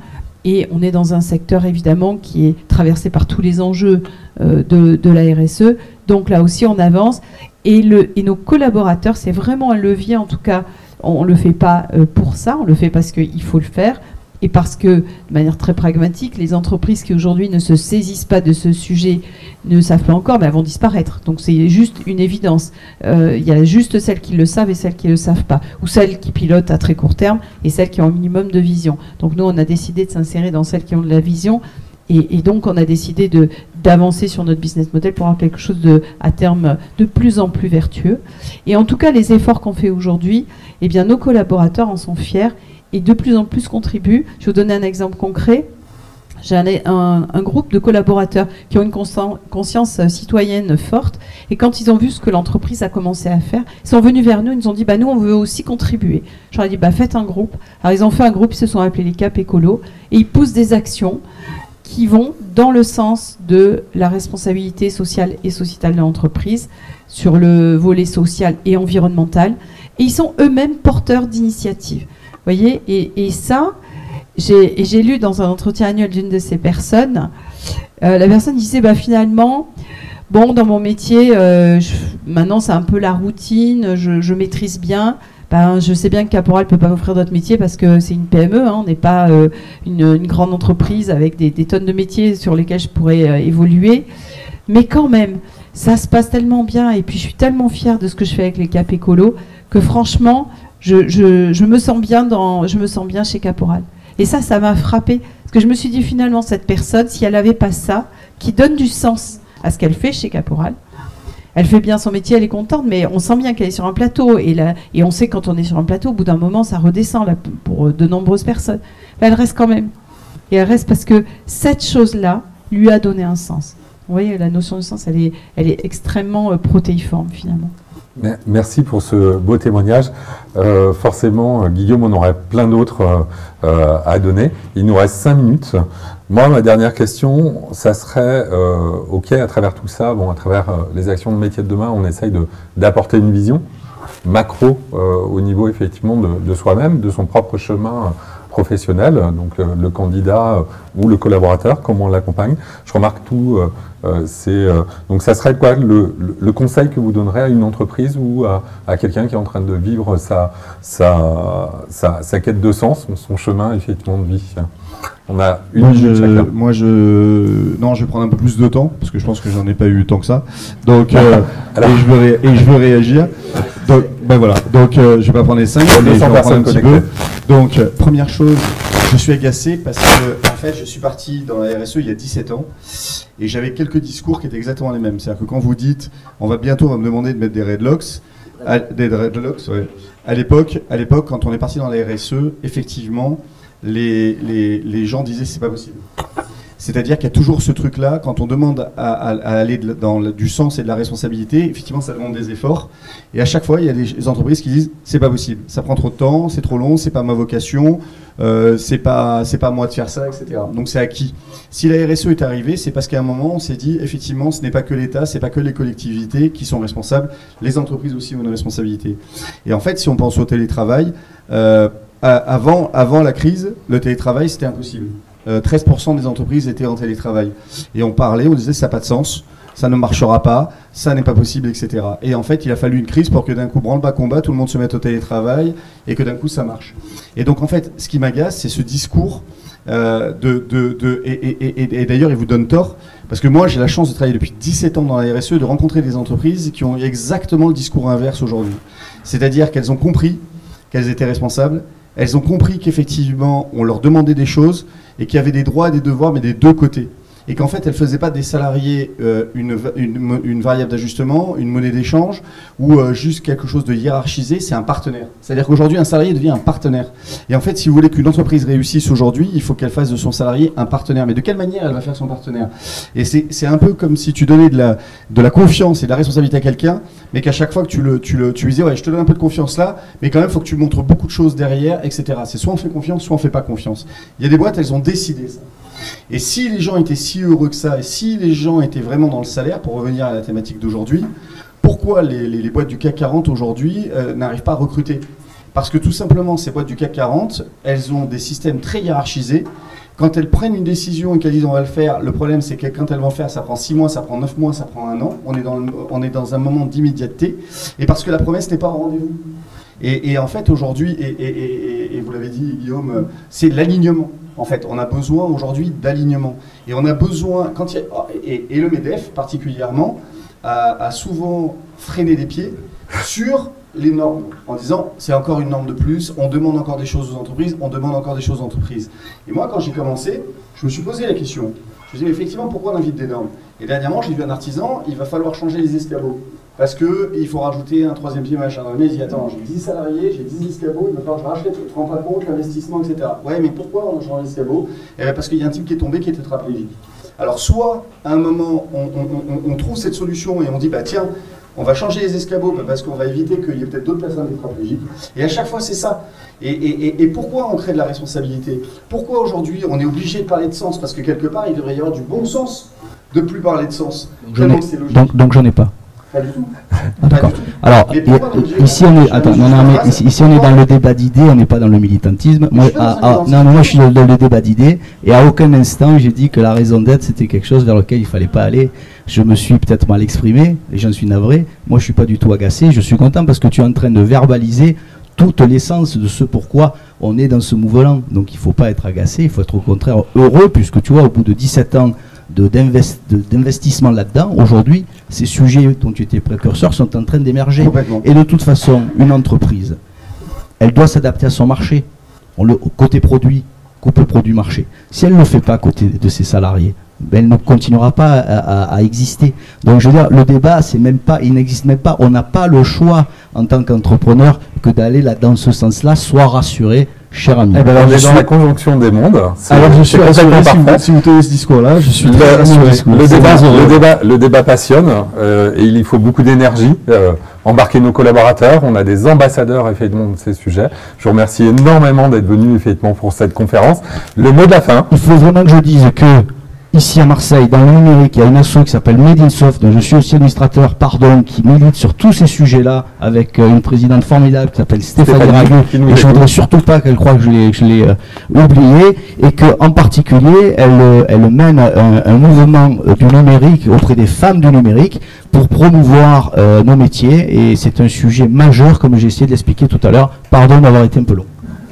Et on est dans un secteur, évidemment, qui est traversé par tous les enjeux de la RSE. Donc là aussi, on avance. Et nos collaborateurs, c'est vraiment un levier, en tout cas, on ne le fait pas pour ça, on le fait parce qu'il faut le faire. Et parce que, de manière très pragmatique, les entreprises qui aujourd'hui ne se saisissent pas de ce sujet ne savent pas encore, mais elles vont disparaître. Donc c'est juste une évidence. Il y a juste celles qui le savent et celles qui ne le savent pas. Ou celles qui pilotent à très court terme et celles qui ont un minimum de vision. Donc nous, on a décidé de s'insérer dans celles qui ont de la vision. Et donc on a décidé d'avancer sur notre business model pour avoir quelque chose à terme de plus en plus vertueux. Et en tout cas, les efforts qu'on fait aujourd'hui, eh bien, nos collaborateurs en sont fiers et de plus en plus contribuent. Je vais vous donner un exemple concret. J'ai un groupe de collaborateurs qui ont une conscience citoyenne forte, et quand ils ont vu ce que l'entreprise a commencé à faire, ils sont venus vers nous, ils nous ont dit nous on veut aussi contribuer. Je leur ai dit faites un groupe. Alors ils ont fait un groupe, ils se sont appelés les Cap Écolo, et ils poussent des actions qui vont dans le sens de la responsabilité sociale et sociétale de l'entreprise, sur le volet social et environnemental. et ils sont eux-mêmes porteurs d'initiatives. Vous voyez, et ça, j'ai lu dans un entretien annuel d'une de ces personnes, la personne disait, finalement, bon, dans mon métier, maintenant c'est un peu la routine, je maîtrise bien. Je sais bien que Caporal ne peut pas m'offrir d'autres métiers parce que c'est une PME, on n'est pas une grande entreprise avec des tonnes de métiers sur lesquels je pourrais évoluer. Mais quand même, ça se passe tellement bien et puis je suis tellement fière de ce que je fais avec les Cap Écolo que franchement, je me sens bien chez Caporal. Et ça m'a frappée. Parce que je me suis dit finalement, cette personne, si elle n'avait pas ça, qui donne du sens à ce qu'elle fait chez Caporal, elle fait bien son métier, elle est contente, mais on sent bien qu'elle est sur un plateau. Et on sait quand on est sur un plateau, au bout d'un moment, ça redescend là, pour de nombreuses personnes. Là, elle reste quand même. Et elle reste parce que cette chose-là lui a donné un sens. Vous voyez, la notion de sens, elle est extrêmement protéiforme, finalement. Merci pour ce beau témoignage. Forcément, Guillaume, on aurait plein d'autres à donner. Il nous reste 5 minutes. Moi, ma dernière question, ça serait, OK, à travers tout ça, à travers les actions de métier de demain, on essaye d'apporter une vision macro au niveau, effectivement, de soi-même, de son propre chemin professionnel, donc le candidat ou le collaborateur, comment on l'accompagne. Je remarque tout, donc ça serait quoi le conseil que vous donnerez à une entreprise ou à quelqu'un qui est en train de vivre sa quête de sens, son chemin effectivement de vie. On a une minute chacun. Non, je vais prendre un peu plus de temps parce que je pense que j'en ai pas eu tant que ça. Donc, je veux réagir. Donc, voilà. Donc, je vais pas prendre les 5, mais je vais en prendre un petit peu. Donc, première chose, je suis agacé parce que, en fait, je suis parti dans la RSE il y a 17 ans et j'avais quelques discours qui étaient exactement les mêmes. C'est-à-dire que quand vous dites, on va me demander de mettre des redlocks, ouais. À l'époque, quand on est parti dans la RSE, effectivement, les gens disaient c'est pas possible. C'est-à-dire qu'il y a toujours ce truc-là, quand on demande à aller dans du sens et de la responsabilité, effectivement ça demande des efforts. Et à chaque fois, il y a des entreprises qui disent c'est pas possible, ça prend trop de temps, c'est trop long, c'est pas ma vocation, c'est pas à moi de faire ça, etc. Donc c'est à qui? Si la RSE est arrivée, c'est parce qu'à un moment on s'est dit effectivement ce n'est pas que l'État, c'est pas que les collectivités qui sont responsables, les entreprises aussi ont une responsabilité. Et en fait, si on pense au télétravail, avant la crise, le télétravail c'était impossible. 13% des entreprises étaient en télétravail. Et on disait ça n'a pas de sens, ça ne marchera pas, ça n'est pas possible, etc. Et en fait, il a fallu une crise pour que d'un coup, branle-bas combat, tout le monde se mette au télétravail et que d'un coup, ça marche. Et donc, en fait, ce qui m'agace, c'est ce discours et d'ailleurs, il vous donne tort, parce que moi, j'ai la chance de travailler depuis 17 ans dans la RSE, de rencontrer des entreprises qui ont exactement le discours inverse aujourd'hui. C'est-à-dire qu'elles ont compris qu'elles étaient responsables, elles ont compris qu'effectivement, on leur demandait des choses et qu'il y avait des droits et des devoirs, mais des deux côtés. Et qu'en fait, elles ne faisaient pas des salariés une variable d'ajustement, une monnaie d'échange, ou juste quelque chose de hiérarchisé, c'est un partenaire. C'est-à-dire qu'aujourd'hui, un salarié devient un partenaire. Et en fait, si vous voulez qu'une entreprise réussisse aujourd'hui, il faut qu'elle fasse de son salarié un partenaire. Mais de quelle manière elle va faire son partenaire? Et c'est un peu comme si tu donnais de la confiance et de la responsabilité à quelqu'un, mais qu'à chaque fois que tu lui disais, ouais, je te donne un peu de confiance là, mais quand même, il faut que tu montres beaucoup de choses derrière, etc. C'est soit on fait confiance, soit on ne fait pas confiance. Il y a des boîtes, elles ont décidé ça. Et si les gens étaient si heureux que ça, et si les gens étaient vraiment dans le salaire, pour revenir à la thématique d'aujourd'hui, pourquoi les boîtes du CAC 40 aujourd'hui n'arrivent pas à recruter? Parce que tout simplement, ces boîtes du CAC 40, elles ont des systèmes très hiérarchisés. Quand elles prennent une décision et qu'elles disent on va le faire, le problème c'est que quand elles vont le faire, ça prend 6 mois, ça prend 9 mois, ça prend 1 an. On est dans un moment d'immédiateté, et parce que la promesse n'est pas au rendez-vous. Et en fait, aujourd'hui, et vous l'avez dit, Guillaume, c'est l'alignement. En fait, on a besoin aujourd'hui d'alignement. Et on a besoin, et le MEDEF particulièrement, a souvent freiné des pieds sur les normes, en disant c'est encore une norme de plus, on demande encore des choses aux entreprises, Et moi, quand j'ai commencé, je me suis posé la question. Je me suis dit, effectivement, pourquoi on invite des normes? Et dernièrement, j'ai vu un artisan, il va falloir changer les escabeaux. Parce qu'il faut rajouter un 3e pied, machin. Mais il dit, attends, j'ai 10 salariés, j'ai 10 escabeaux, il va falloir que je rachète, tu te rends pas compte, l'investissement, etc. Ouais, mais pourquoi on change l'escabeau? Parce qu'il y a un type qui est tombé, qui est tétraplégique. Alors, soit, à un moment, on trouve cette solution et on dit, bah tiens, on va changer les escabeaux parce qu'on va éviter qu'il y ait peut-être d'autres personnes tétraplégiques. Et à chaque fois, c'est ça. Et pourquoi on crée de la responsabilité? Pourquoi aujourd'hui, on est obligé de parler de sens? Parce que quelque part, il devrait y avoir du bon sens de plus parler de sens. Donc j'en ai pas. Pas du tout. Ah, d'accord. Alors, ici on est, attends, non, mais ici on est dans le débat d'idées, on n'est pas dans le militantisme. Moi, moi je suis dans le débat d'idées, et à aucun instant j'ai dit que la raison d'être c'était quelque chose vers lequel il fallait pas aller. Je me suis peut-être mal exprimé, et j'en suis navré. Moi je suis pas du tout agacé, je suis content parce que tu es en train de verbaliser toute l'essence de ce pourquoi on est dans ce mouvement. Donc il ne faut pas être agacé, il faut être au contraire heureux, puisque tu vois, au bout de 17 ans d'investissement là-dedans, aujourd'hui, ces sujets dont tu étais précurseur sont en train d'émerger. Et de toute façon, une entreprise, elle doit s'adapter à son marché, côté produit, couple produit-marché. Si elle ne le fait pas côté de ses salariés, ben elle ne continuera pas à exister. Donc je veux dire, le débat, c'est même pas, il n'existe même pas. On n'a pas le choix en tant qu'entrepreneur que d'aller là dans ce sens-là. Sois rassuré, cher ami. Eh ben alors, on est dans la conjonction des mondes. Alors je suis rassuré si vous tenez ce discours-là. Je suis très rassuré. Le débat passionne et il faut beaucoup d'énergie. Embarquer nos collaborateurs. On a des ambassadeurs effectivement de ces sujets. Je vous remercie énormément d'être venus effectivement pour cette conférence. Le mot de la fin. Il faut vraiment que je dise que ici à Marseille, dans le numérique, il y a une asso qui s'appelle Made in Soft, dont je suis aussi administrateur, qui milite sur tous ces sujets-là, avec une présidente formidable qui s'appelle Stéphanie Ragueux, et je ne voudrais surtout pas qu'elle croie que je l'ai oublié, et qu'en particulier, elle mène un mouvement du numérique auprès des femmes du numérique pour promouvoir nos métiers, et c'est un sujet majeur, comme j'ai essayé de l'expliquer tout à l'heure. Pardon d'avoir été un peu long.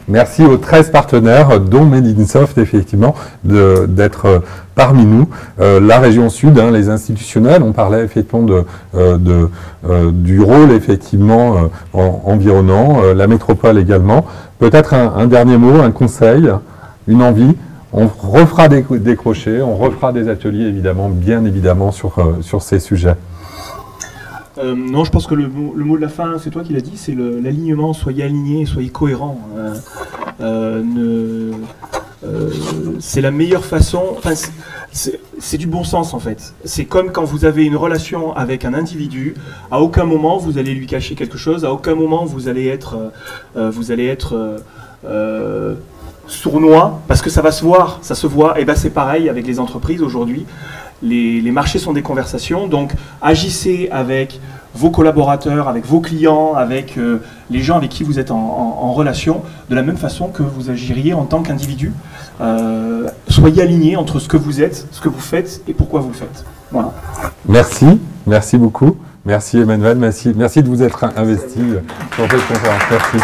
Merci aux 13 partenaires, dont Made in Soft, effectivement, d'être parmi nous. La région Sud, les institutionnels, on parlait effectivement du rôle effectivement environnant, la métropole également. Peut-être un dernier mot, un conseil, une envie. On refera des crochets, on refera des ateliers, évidemment, bien évidemment, sur ces sujets. Non, je pense que le mot de la fin, c'est toi qui l'as dit, c'est l'alignement. Soyez alignés, soyez cohérents. C'est la meilleure façon. Enfin, c'est du bon sens en fait. C'est comme quand vous avez une relation avec un individu. À aucun moment vous allez lui cacher quelque chose. À aucun moment vous allez être sournois, parce que ça va se voir, ça se voit. Et ben c'est pareil avec les entreprises aujourd'hui. Les marchés sont des conversations, donc agissez avec vos collaborateurs, avec vos clients, avec les gens avec qui vous êtes en relation, de la même façon que vous agiriez en tant qu'individu. Soyez alignés entre ce que vous êtes, ce que vous faites et pourquoi vous le faites. Voilà. Merci beaucoup. Merci Emmanuel, merci de vous être investi sur cette conférence. Merci.